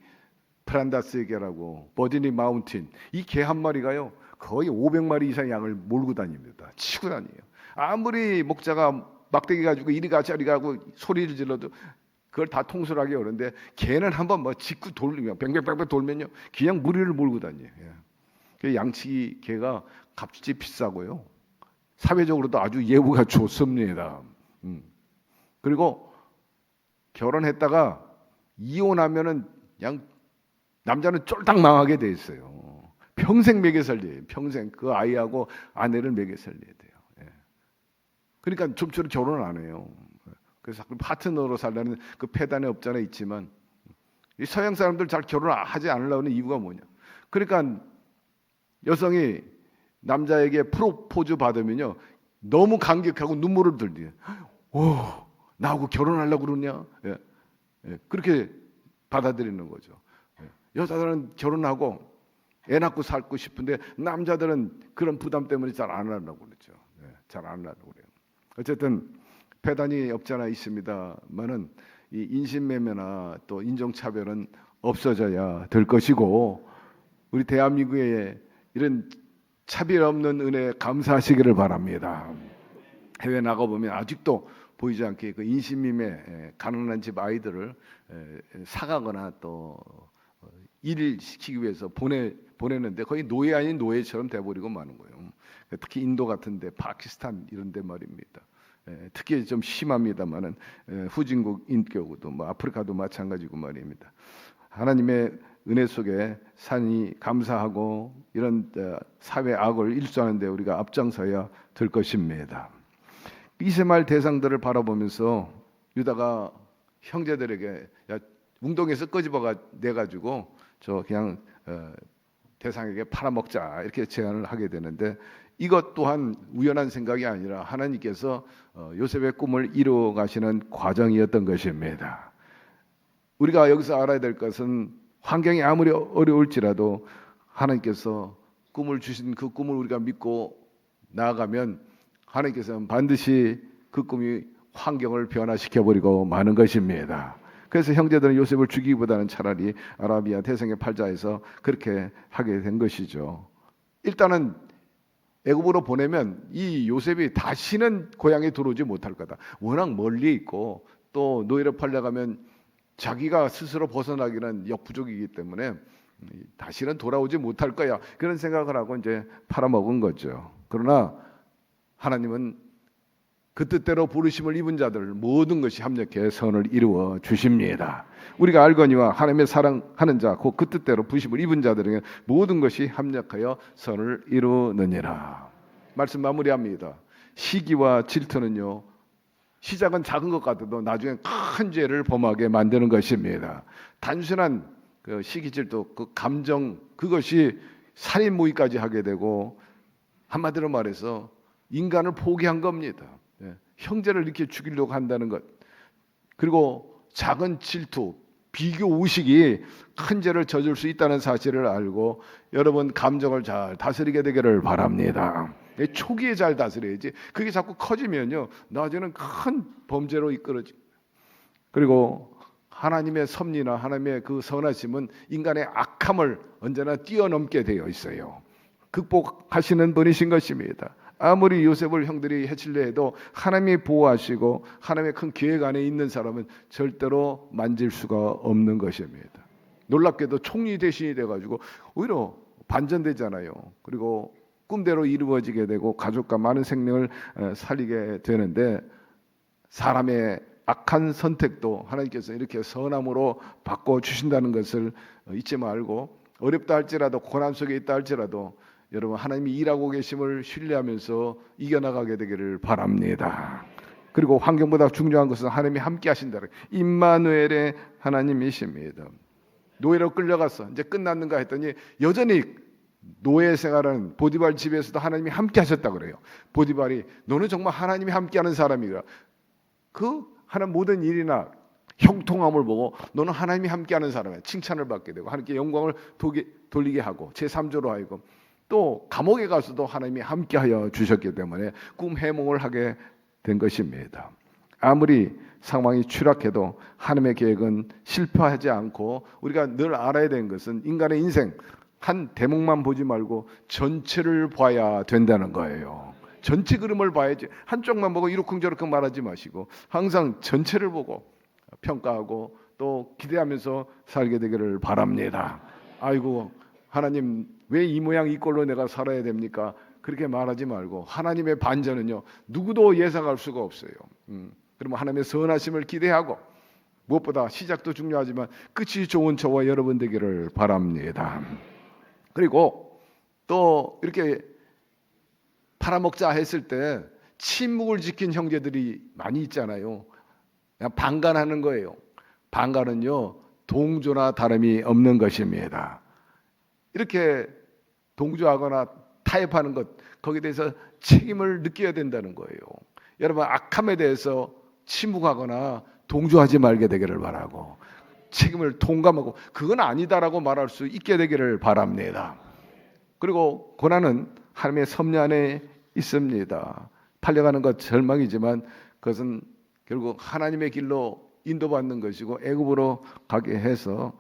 프란다스의 개라고 버지니 마운틴 이 개 한 마리가요 거의 500마리 이상 양을 몰고 다닙니다. 치고 다녀요. 아무리 목자가 막대기 가지고 이리 가 저리 가고 소리를 질러도 그걸 다 통솔하기 어려운데 개는 한번 뭐 짚고 돌리면 뱅뱅뱅뱅 돌면요 그냥 무리를 몰고 다녀요. 그 양치기 개가 값이 비싸고요. 사회적으로도 아주 예우가 좋습니다. 그리고 결혼했다가 이혼하면은 그냥 남자는 쫄딱 망하게 돼 있어요. 평생 먹여 살려요. 평생 그 아이하고 아내를 먹여 살려야 돼요. 예. 그러니까 좀처럼 결혼을 안 해요. 그래서 파트너로 살려는 그 폐단의 업자는 있지만 이 서양 사람들 잘 결혼하지 않으려고 하는 이유가 뭐냐? 그러니까 여성이 남자에게 프로포즈 받으면요 너무 감격하고 눈물을 들대요. 오, 나하고 결혼하려고 그러냐? 예. 예. 그렇게 받아들이는 거죠. 예. 여자들은 결혼하고 애 낳고 살고 싶은데 남자들은 그런 부담 때문에 잘 안 하려고 그러죠. 예. 잘 안 하려고 그래요. 어쨌든 폐단이 없지 않아 있습니다만은 이 인신매매나 또 인종차별은 없어져야 될 것이고 우리 대한민국의 이런 차별 없는 은혜에 감사하시기를 바랍니다. 해외 나가 보면 아직도 보이지 않게 그 인신매매 가난한 집 아이들을 사가거나 또 일시키기 위해서 보내는데 거의 노예 아닌 노예처럼 돼버리고 마는 거예요. 특히 인도 같은데 파키스탄 이런데 말입니다. 특히 좀 심합니다만은 후진국 인격도 뭐 아프리카도 마찬가지고 말입니다. 하나님의 은혜 속에 산이 감사하고 이런 사회 악을 일소하는 데 우리가 앞장서야 될 것입니다. 이세말 대상들을 바라보면서 유다가 형제들에게 야, 웅덩이에서 끄집어가 내가지고 저 그냥 대상에게 팔아먹자 이렇게 제안을 하게 되는데 이것 또한 우연한 생각이 아니라 하나님께서 요셉의 꿈을 이루어 가시는 과정이었던 것입니다. 우리가 여기서 알아야 될 것은 환경이 아무리 어려울지라도 하나님께서 꿈을 주신 그 꿈을 우리가 믿고 나아가면 하나님께서는 반드시 그 꿈이 환경을 변화시켜 버리고 마는 것입니다. 그래서 형제들은 요셉을 죽이기보다는 차라리 아라비아 대성의 팔자에서 그렇게 하게 된 것이죠. 일단은 애굽으로 보내면 이 요셉이 다시는 고향에 들어오지 못할 거다. 워낙 멀리 있고 또 노예로 팔려가면 자기가 스스로 벗어나기는 역부족이기 때문에 다시는 돌아오지 못할 거야. 그런 생각을 하고 이제 팔아먹은 거죠. 그러나 하나님은 그 뜻대로 부르심을 입은 자들 모든 것이 합력해 선을 이루어 주십니다. 우리가 알거니와 하나님의 사랑하는 자 곧 그 뜻대로 부르심을 입은 자들에게 모든 것이 합력하여 선을 이루느니라. 말씀 마무리합니다. 시기와 질투는요 시작은 작은 것 같아도 나중에 큰 죄를 범하게 만드는 것입니다. 단순한 그 시기 질투 그 감정 그것이 살인 모의까지 하게 되고 한마디로 말해서 인간을 포기한 겁니다. 형제를 이렇게 죽이려고 한다는 것 그리고 작은 질투 비교 의식이 큰 죄를 저질 수 있다는 사실을 알고 여러분 감정을 잘 다스리게 되기를 바랍니다. 초기에 잘 다스려야지 그게 자꾸 커지면요 나중에는 큰 범죄로 이끌어지. 그리고 하나님의 섭리나 하나님의 그 선하심은 인간의 악함을 언제나 뛰어넘게 되어 있어요. 극복하시는 분이신 것입니다. 아무리 요셉을 형들이 해치려 해도 하나님이 보호하시고 하나님의 큰 계획 안에 있는 사람은 절대로 만질 수가 없는 것입니다. 놀랍게도 총리 대신이 돼가지고 오히려 반전되잖아요. 그리고 꿈대로 이루어지게 되고 가족과 많은 생명을 살리게 되는데 사람의 악한 선택도 하나님께서 이렇게 선함으로 바꿔주신다는 것을 잊지 말고 어렵다 할지라도 고난 속에 있다 할지라도 여러분 하나님이 일하고 계심을 신뢰하면서 이겨나가게 되기를 바랍니다. 그리고 환경보다 중요한 것은 하나님이 함께 하신다. 임마누엘의 하나님이십니다. 노예로 끌려갔어. 이제 끝났는가 했더니 여전히 노예 생활하는 보디발 집에서도 하나님이 함께 하셨다 그래요. 보디발이 너는 정말 하나님이 함께하는 사람이라. 그 하는 모든 일이나 형통함을 보고 너는 하나님이 함께하는 사람이야. 칭찬을 받게 되고 하나님께 영광을 돌리게 하고 제3조로 하여금 또 감옥에 가서도 하나님이 함께하여 주셨기 때문에 꿈 해몽을 하게 된 것입니다. 아무리 상황이 추락해도 하나님의 계획은 실패하지 않고, 우리가 늘 알아야 되는 것은 인간의 인생 한 대목만 보지 말고 전체를 봐야 된다는 거예요. 전체 그림을 봐야지 한쪽만 보고 이러쿵저러쿵 말하지 마시고 항상 전체를 보고 평가하고 또 기대하면서 살게 되기를 바랍니다. 아이고 하나님 왜 이 모양 이 꼴로 내가 살아야 됩니까? 그렇게 말하지 말고, 하나님의 반전은요 누구도 예상할 수가 없어요. 그러면 하나님의 선하심을 기대하고, 무엇보다 시작도 중요하지만 끝이 좋은 저와 여러분 되기를 바랍니다. 그리고 또 이렇게 팔아먹자 했을 때 침묵을 지킨 형제들이 많이 있잖아요. 그냥 방관하는 거예요. 방관은요 동조나 다름이 없는 것입니다. 이렇게 동조하거나 타협하는 것, 거기에 대해서 책임을 느껴야 된다는 거예요. 여러분 악함에 대해서 침묵하거나 동조하지 말게 되기를 바라고, 책임을 통감하고 그건 아니다라고 말할 수 있게 되기를 바랍니다. 그리고 고난은 하나님의 섭리 안에 있습니다. 팔려가는 것 절망이지만 그것은 결국 하나님의 길로 인도받는 것이고 애굽으로 가게 해서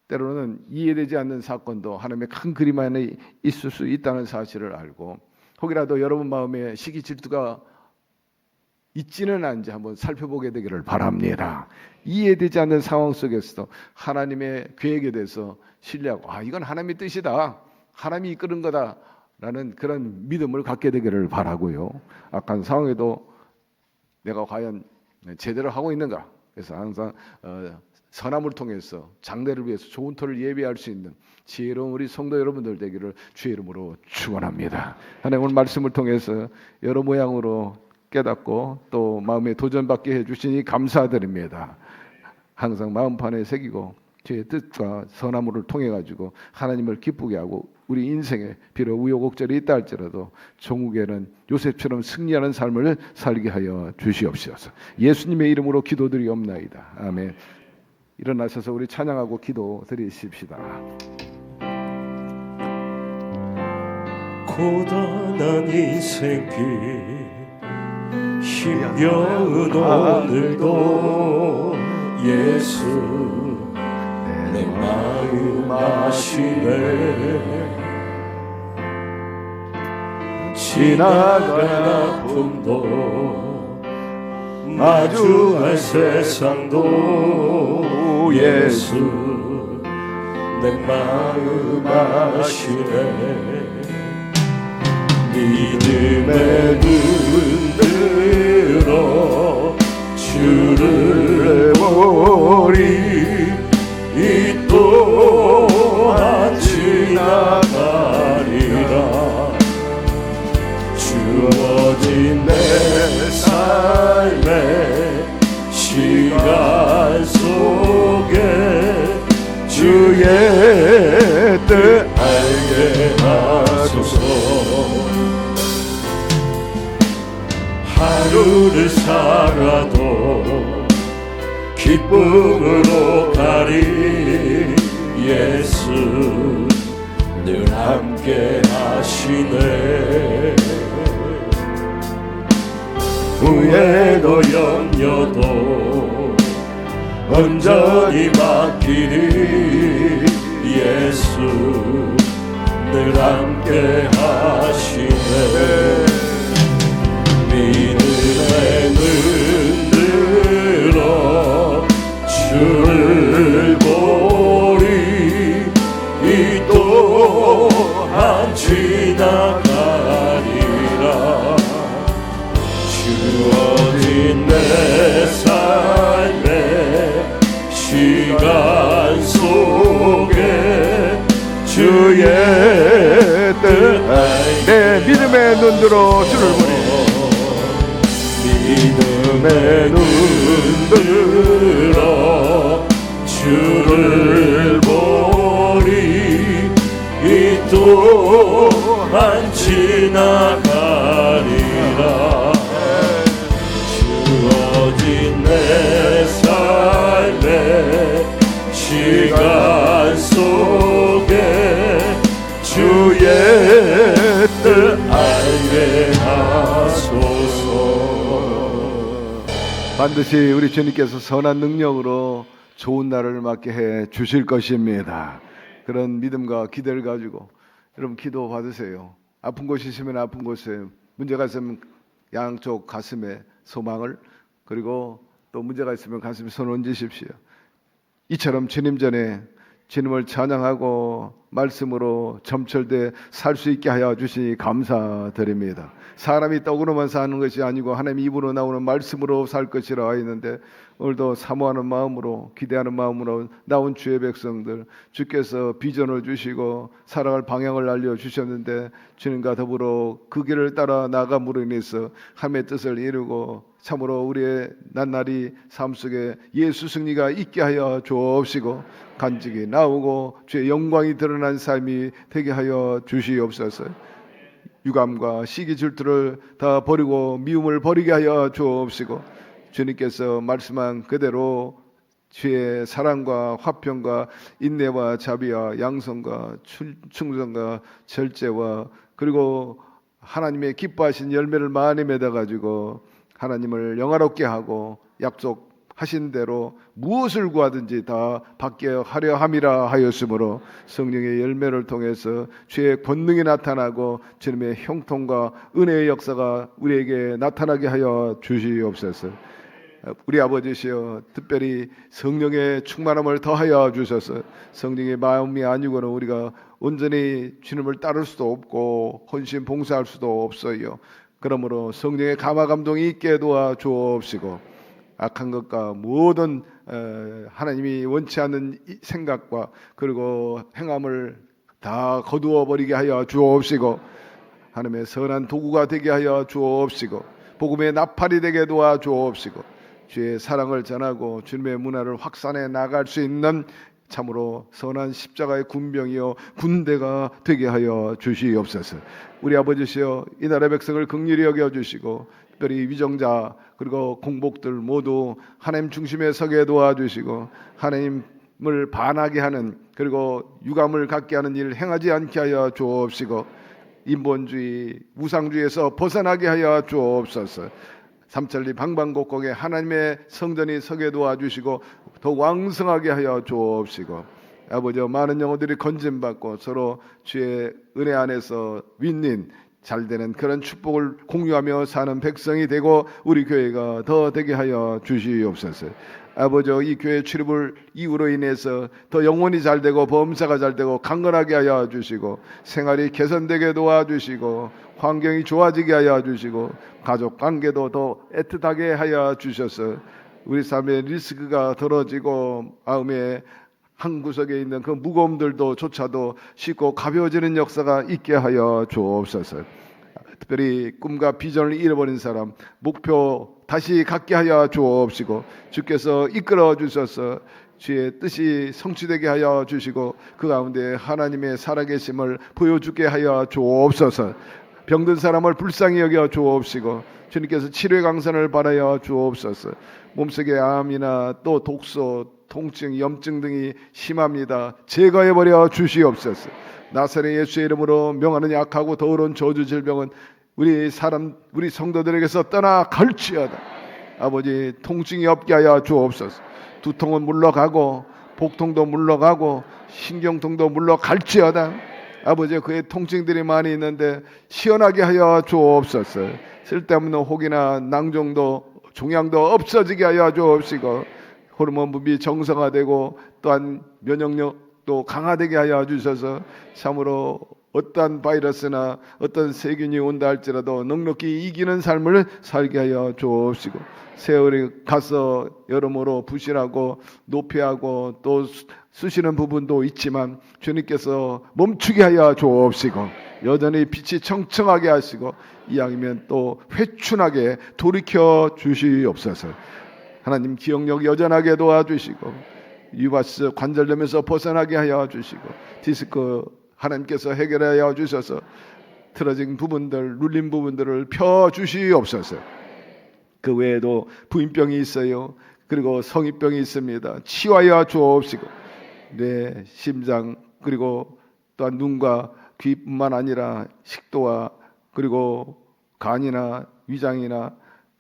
때로는 이해되지 않는 사건도 하나님의 큰 그림 안에 있을 수 있다는 사실을 알고, 혹이라도 여러분 마음에 시기 질투가 있지는 않은지 한번 살펴보게 되기를 바랍니다. 이해되지 않는 상황 속에서도 하나님의 계획에 대해서 신뢰하고, 이건 하나님의 뜻이다, 하나님이 이끄는 거다라는 그런 믿음을 갖게 되기를 바라고요. 악한 상황에도 내가 과연 제대로 하고 있는가, 그래서 항상 선함을 통해서 장래를 위해서 좋은 터를 예비할 수 있는 지혜로운 우리 성도 여러분들 되기를 주의 이름으로 축원합니다. 하나님 오늘 말씀을 통해서 여러 모양으로 깨닫고 또 마음에 도전받게 해주시니 감사드립니다. 항상 마음판에 새기고 주의 뜻과 선함을 통해 가지고 하나님을 기쁘게 하고, 우리 인생에 비록 우여곡절이 있다 할지라도 종국에는 요셉처럼 승리하는 삶을 살게 하여 주시옵소서. 예수님의 이름으로 기도드리옵나이다. 아멘. 일어나셔서 우리 찬양하고 기도 드리십시다. 고단한 인생길 힘겨운 오늘도 예수 내 마음 아시네. 지나간 아픔도 마주할 세상도 예수 내 마음 아시네. 믿음의 눈 들어 주를 보리. 이 또한 지나가리라. 주어진 내 삶의 시간 속에 주의 뜻 알게 하소서. 하루를 살아도 기쁨으로 가리. 예수 늘 함께 하시네. 후회도 염려도 온전히 맡기리. 예수 늘 함께 하시네. 믿음의 눈 들어 주를 보리. 이 또한 지나가리라. 주어진 내 삶의 시간 속에 주의 뜻. 네, 믿음의 눈 들어 주를 보리. 믿음의 눈 들어 주를 보리. 이 또한 지나가리라. 주어진 내 삶의 시간 속에 주의 반드시 우리 주님께서 선한 능력으로 좋은 날을 맞게 해 주실 것입니다. 그런 믿음과 기대를 가지고 여러분 기도 받으세요. 아픈 곳이 있으면 아픈 곳에, 문제가 있으면 양쪽 가슴에 소망을, 그리고 또 문제가 있으면 가슴에 손 얹으십시오. 이처럼 주님 전에 주님을 찬양하고 말씀으로 점철돼 살 수 있게 하여 주시니 감사드립니다. 사람이 떡으로만 사는 것이 아니고 하나님 입으로 나오는 말씀으로 살 것이라 하였는데, 오늘도 사모하는 마음으로, 기대하는 마음으로 나온 주의 백성들, 주께서 비전을 주시고 살아갈 방향을 알려주셨는데 주님과 더불어 그 길을 따라 나감으로 인해서 하나님의 뜻을 이루고 참으로 우리의 낱날이 삶 속에 예수 승리가 있게 하여 주옵시고 간직이 나오고 주의 영광이 드러난 삶이 되게 하여 주시옵소서. 유감과 시기 질투를 다 버리고 미움을 버리게 하여 주옵시고, 주님께서 말씀한 그대로 주의 사랑과 화평과 인내와 자비와 양성과 충성과 절제와 그리고 하나님의 기뻐하신 열매를 많이 맺어가지고 하나님을 영화롭게 하고 약속하신 대로 무엇을 구하든지 다 받게 하려 함이라 하였으므로 성령의 열매를 통해서 주의 권능이 나타나고 주님의 형통과 은혜의 역사가 우리에게 나타나게 하여 주시옵소서. 우리 아버지시여, 특별히 성령의 충만함을 더하여 주셔서 성령의 마음이 아니고는 우리가 온전히 주님을 따를 수도 없고 헌신 봉사할 수도 없어요. 그러므로 성령의 감화 감동이 있게 도와 주옵시고, 악한 것과 모든 하나님이 원치 않는 생각과 그리고 행함을 다 거두어 버리게 하여 주옵시고, 하나님의 선한 도구가 되게 하여 주옵시고, 복음의 나팔이 되게 도와 주옵시고, 주의 사랑을 전하고 주님의 문화를 확산해 나갈 수 있는 참으로 선한 십자가의 군병이요 군대가 되게 하여 주시옵소서. 우리 아버지시여, 이 나라의 백성을 긍휼히 여겨 주시고 특별히 위정자 그리고 공복들 모두 하나님 중심에 서게 도와주시고, 하나님을 반하게 하는 그리고 유감을 갖게 하는 일을 행하지 않게 하여 주옵시고, 인본주의 우상주의에서 벗어나게 하여 주옵소서. 삼천리 방방곡곡에 하나님의 성전이 서게 도와주시고 더욱 왕성하게 하여 주옵시고, 아버지 많은 영혼들이 건진받고 서로 주의 은혜 안에서 윈윈 잘되는 그런 축복을 공유하며 사는 백성이 되고 우리 교회가 더 되게 하여 주시옵소서. 아버지, 이 교회 출입을 이후로 인해서 더 영혼이 잘되고 범사가 잘되고 강건하게 하여 주시고, 생활이 개선되게 도와주시고, 환경이 좋아지게 하여 주시고, 가족 관계도 더 애틋하게 하여 주셔서 우리 삶의 리스크가 덜어지고 마음의 한 구석에 있는 그 무거움들도 조차도 쉽고 가벼워지는 역사가 있게 하여 주옵소서. 특별히 꿈과 비전을 잃어버린 사람 목표 다시 갖게 하여 주옵시고, 주께서 이끌어 주셔서 주의 뜻이 성취되게 하여 주시고 그 가운데 하나님의 살아계심을 보여주게 하여 주옵소서. 병든 사람을 불쌍히 여겨 주옵시고 주님께서 치료의 강선을 바라여 주옵소서. 몸속에 암이나 또 독소, 통증, 염증 등이 심합니다. 제거해버려 주시옵소서. 나사렛 예수의 이름으로 명하는 약하고 더러운 저주 질병은 우리 성도들에게서 떠나 갈지어다. 아버지, 통증이 없게 하여 주옵소서. 두통은 물러가고 복통도 물러가고 신경통도 물러갈지어다. 아버지, 그의 통증들이 많이 있는데 시원하게 하여 주옵소서. 쓸데없는 혹이나 낭종도 종양도 없어지게 하여 주옵시고, 호르몬 분비 정상화되고 또한 면역력도 강화되게 하여 주셔서 참으로 어떠한 바이러스나 어떤 세균이 온다 할지라도 넉넉히 이기는 삶을 살게 하여 주옵시고, 세월이 가서 여러모로 부실하고 노폐하고 또 쑤시는 부분도 있지만 주님께서 멈추게 하여 주옵시고, 여전히 빛이 청청하게 하시고 이왕이면 또 회춘하게 돌이켜 주시옵소서. 하나님, 기억력 여전하게 도와주시고 유바스 관절염에서 벗어나게 하여 주시고, 디스크 하나님께서 해결하여 주셔서 틀어진 부분들, 눌린 부분들을 펴 주시옵소서. 그 외에도 부인병이 있어요. 그리고 성인병이 있습니다. 치유하여 주옵시고, 뇌, 심장 그리고 또한 눈과 귀뿐만 아니라 식도와 그리고 간이나 위장이나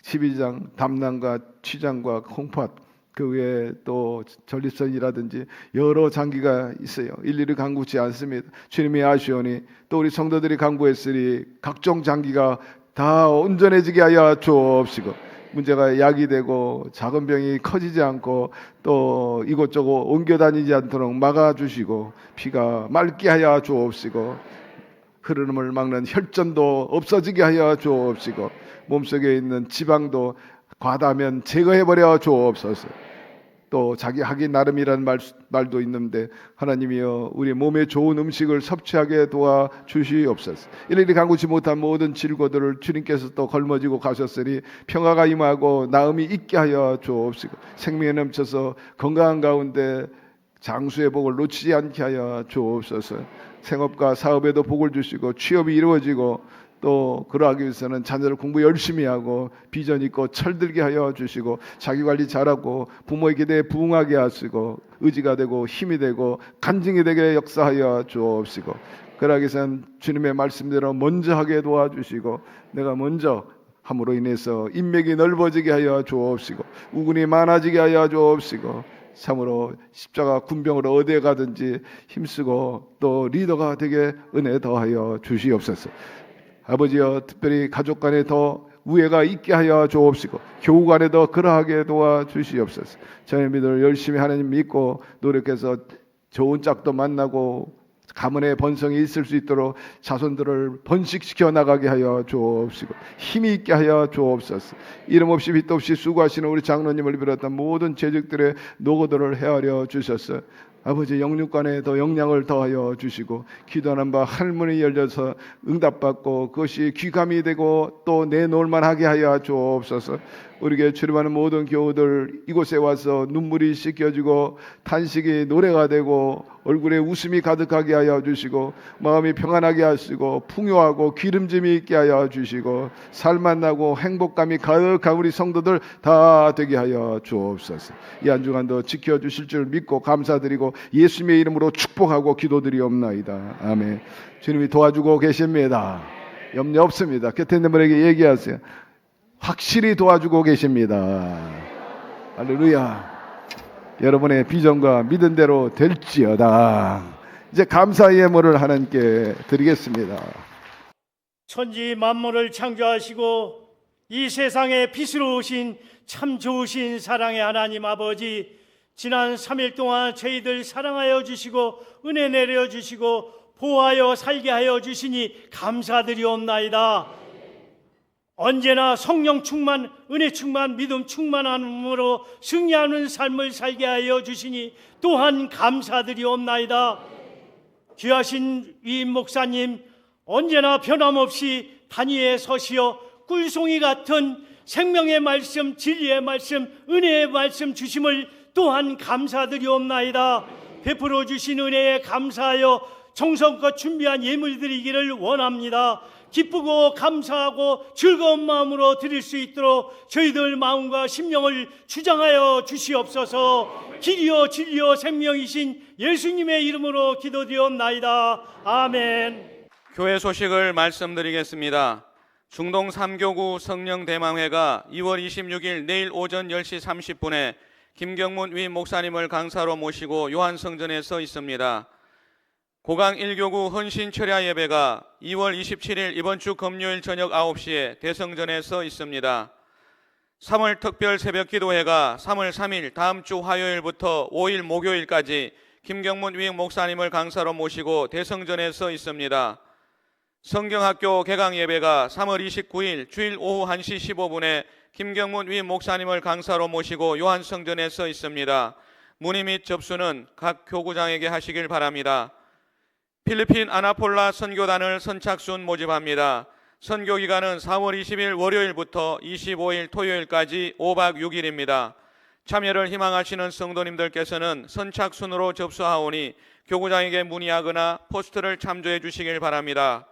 12장, 담낭과 취장과 콩팥, 그 외에 또 전립선이라든지 여러 장기가 있어요. 일일이 간구치 않습니다. 주님이 아시오니 또 우리 성도들이 간구했으니 각종 장기가 다 온전해지게 하여 주옵시고, 문제가 야기되고 작은 병이 커지지 않고 또 이곳저곳 옮겨 다니지 않도록 막아주시고, 피가 맑게 하여 주옵시고, 흐름을 막는 혈전도 없어지게 하여 주옵시고, 몸속에 있는 지방도 과다하면 제거해버려 주옵소서. 또 자기 하기 나름이라는 말도 있는데, 하나님이여 우리 몸에 좋은 음식을 섭취하게 도와주시옵소서. 일일이 간구치 못한 모든 질고들을 주님께서 또 걸머지고 가셨으니 평화가 임하고 나음이 있게 하여 주옵시고, 생명에 넘쳐서 건강한 가운데 장수의 복을 놓치지 않게 하여 주옵소서. 생업과 사업에도 복을 주시고 취업이 이루어지고, 또 그러하기 위해서는 자녀들 공부 열심히 하고 비전 있고 철들게 하여 주시고, 자기관리 잘하고 부모의 기대에 부응하게 하시고, 의지가 되고 힘이 되고 간증이 되게 역사하여 주옵시고, 그러하기 위해서는 주님의 말씀대로 먼저 하게 도와주시고, 내가 먼저 함으로 인해서 인맥이 넓어지게 하여 주옵시고, 우군이 많아지게 하여 주옵시고, 참으로 십자가 군병으로 어디에 가든지 힘쓰고 또 리더가 되게 은혜 더하여 주시옵소서. 아버지여, 특별히 가족 간에 더 우애가 있게 하여 주옵시고, 교우 간에도 그러하게 도와주시옵소서. 자녀들 열심히 하나님 믿고 노력해서 좋은 짝도 만나고 가문의 번성이 있을 수 있도록 자손들을 번식시켜 나가게 하여 주옵시고, 힘이 있게 하여 주옵소서. 이름 없이 빛도 없이 수고하시는 우리 장로님을 비롯한 모든 재직들의 노고들을 헤아려 주셨어. 아버지, 영육간에 더 영향을 더하여 주시고, 기도하는 바 하늘문이 열려서 응답받고 그것이 귀감이 되고 또 내놓을만 하게 하여 주옵소서. 우리에게 출입하는 모든 교우들 이곳에 와서 눈물이 씻겨지고 탄식이 노래가 되고 얼굴에 웃음이 가득하게 하여 주시고, 마음이 평안하게 하시고 풍요하고 기름짐이 있게 하여 주시고, 살맛나고 행복감이 가득한 우리 성도들 다 되게 하여 주옵소서. 이 한 주간도 지켜주실 줄 믿고 감사드리고 예수님의 이름으로 축복하고 기도드리옵나이다. 아멘. 주님이 도와주고 계십니다. 염려 없습니다. 곁에 있는 분에게 얘기하세요. 확실히 도와주고 계십니다. 할렐루야. 여러분의 비전과 믿은 대로 될지어다. 이제 감사의 예물을 하나님께 드리겠습니다. 천지 만물을 창조하시고 이 세상에 빛으로 오신 참 좋으신 사랑의 하나님 아버지, 지난 3일 동안 저희들 사랑하여 주시고 은혜 내려 주시고 보호하여 살게 하여 주시니 감사드리옵나이다. 언제나 성령 충만, 은혜 충만, 믿음 충만함으로 승리하는 삶을 살게 하여 주시니 또한 감사드리옵나이다. 귀하신 위임 목사님, 언제나 변함없이 단위에 서시어 꿀송이 같은 생명의 말씀, 진리의 말씀, 은혜의 말씀 주심을 또한 감사드리옵나이다. 베풀어 주신 은혜에 감사하여 정성껏 준비한 예물 드리기를 원합니다. 기쁘고 감사하고 즐거운 마음으로 드릴 수 있도록 저희들 마음과 심령을 주장하여 주시옵소서. 길이요 진리요 생명이신 예수님의 이름으로 기도드리옵나이다. 아멘. 교회 소식을 말씀드리겠습니다. 중동 3교구 성령대망회가 2월 26일 내일 오전 10시 30분에 김경문 위임 목사님을 강사로 모시고 요한성전에 서 있습니다. 고강 1교구 헌신철야 예배가 2월 27일 이번 주 금요일 저녁 9시에 대성전에 서 있습니다. 3월 특별 새벽 기도회가 3월 3일 다음 주 화요일부터 5일 목요일까지 김경문 위임 목사님을 강사로 모시고 대성전에 서 있습니다. 성경학교 개강 예배가 3월 29일 주일 오후 1시 15분에 김경문 위임 목사님을 강사로 모시고 요한성전에 서 있습니다. 문의 및 접수는 각 교구장에게 하시길 바랍니다. 필리핀 아나폴라 선교단을 선착순 모집합니다. 선교 기간은 4월 20일 월요일부터 25일 토요일까지 5박 6일입니다. 참여를 희망하시는 성도님들께서는 선착순으로 접수하오니 교구장에게 문의하거나 포스트를 참조해 주시길 바랍니다.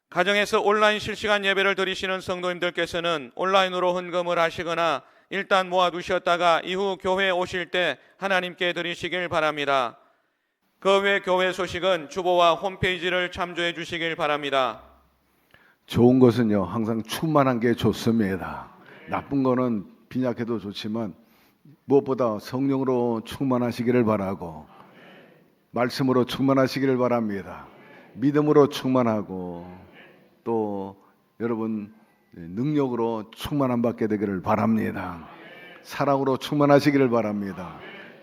가정에서 온라인 실시간 예배를 드리시는 성도님들께서는 온라인으로 헌금을 하시거나 일단 모아두셨다가 이후 교회에 오실 때 하나님께 드리시길 바랍니다. 그 외 교회 소식은 주보와 홈페이지를 참조해 주시길 바랍니다. 좋은 것은요 항상 충만한 게 좋습니다. 나쁜 거는 빈약해도 좋지만 무엇보다 성령으로 충만하시기를 바라고, 말씀으로 충만하시기를 바랍니다. 믿음으로 충만하고, 또 여러분 능력으로 충만함 받게 되기를 바랍니다. 사랑으로 충만하시기를 바랍니다.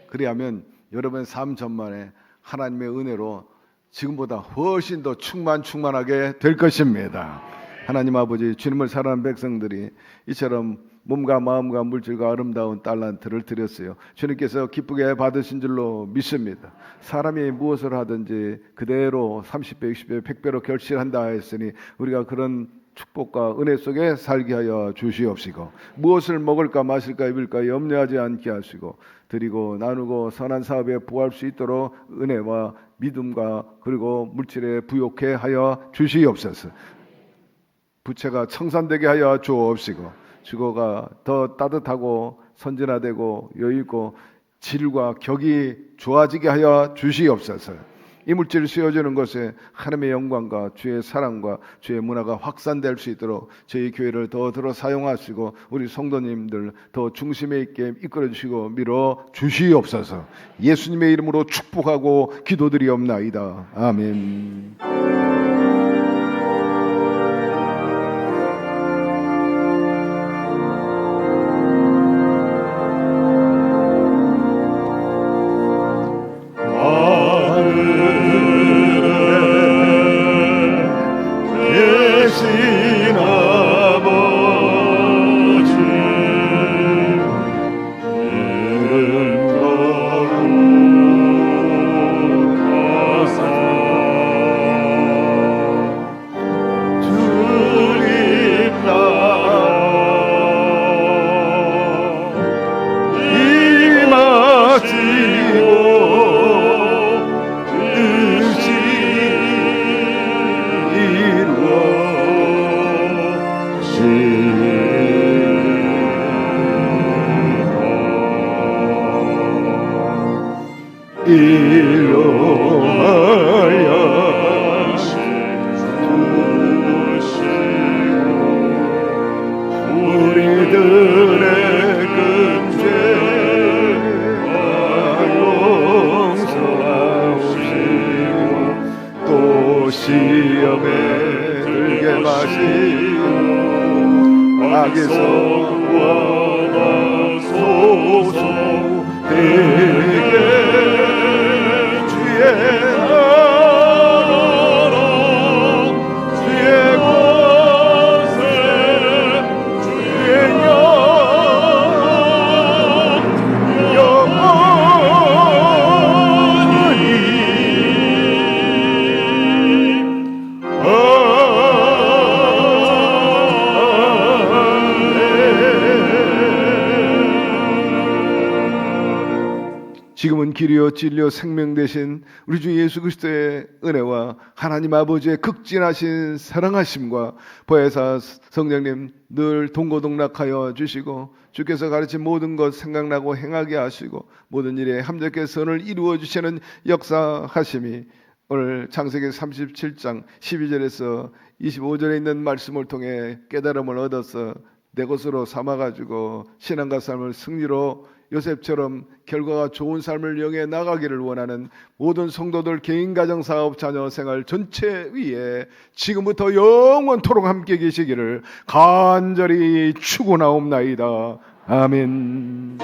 그리하면 여러분의 삶 전반에 하나님의 은혜로 지금보다 훨씬 더 충만하게 될 것입니다. 하나님 아버지, 주님을 사랑하는 백성들이 이처럼 몸과 마음과 물질과 아름다운 달란트를 드렸어요. 주님께서 기쁘게 받으신 줄로 믿습니다. 사람이 무엇을 하든지 그대로 30배, 60배, 100배로 결실한다 했으니 우리가 그런 축복과 은혜 속에 살게 하여 주시옵시고, 무엇을 먹을까 마실까 입을까 염려하지 않게 하시고, 드리고 나누고 선한 사업에 부할 수 있도록 은혜와 믿음과 그리고 물질에 부욕해 하여 주시옵소서. 부채가 청산되게 하여 주옵시고, 주거가 더 따뜻하고 선진화되고 여유있고 질과 격이 좋아지게 하여 주시옵소서. 이 물질을 씌워주는 것에 하나님의 영광과 주의 사랑과 주의 문화가 확산될 수 있도록 저희 교회를 더 들어 사용하시고 우리 성도님들 더 중심에 있게 이끌어 주시고 밀어 주시옵소서. 예수님의 이름으로 축복하고 기도드리옵나이다. 아멘. 시험에 들게 마시고 악에서 구원하소서. 되게 주의 나라로 주의 권세 주의 지금은 길이요 진리요 생명 되신 우리 주 예수 그리스도의 은혜와 하나님 아버지의 극진하신 사랑하심과 보혜사 성령님 늘 동고동락하여 주시고 주께서 가르친 모든 것 생각나고 행하게 하시고 모든 일에 함께 선을 이루어 주시는 역사하심이 오늘 창세기 37장 12절에서 25절에 있는 말씀을 통해 깨달음을 얻어서 내 것으로 삼아가지고 신앙과 삶을 승리로 요셉처럼 결과가 좋은 삶을 영해 나가기를 원하는 모든 성도들 개인 가정 사업 자녀 생활 전체 위에 지금부터 영원토록 함께 계시기를 간절히 축원하옵나이다. 아멘.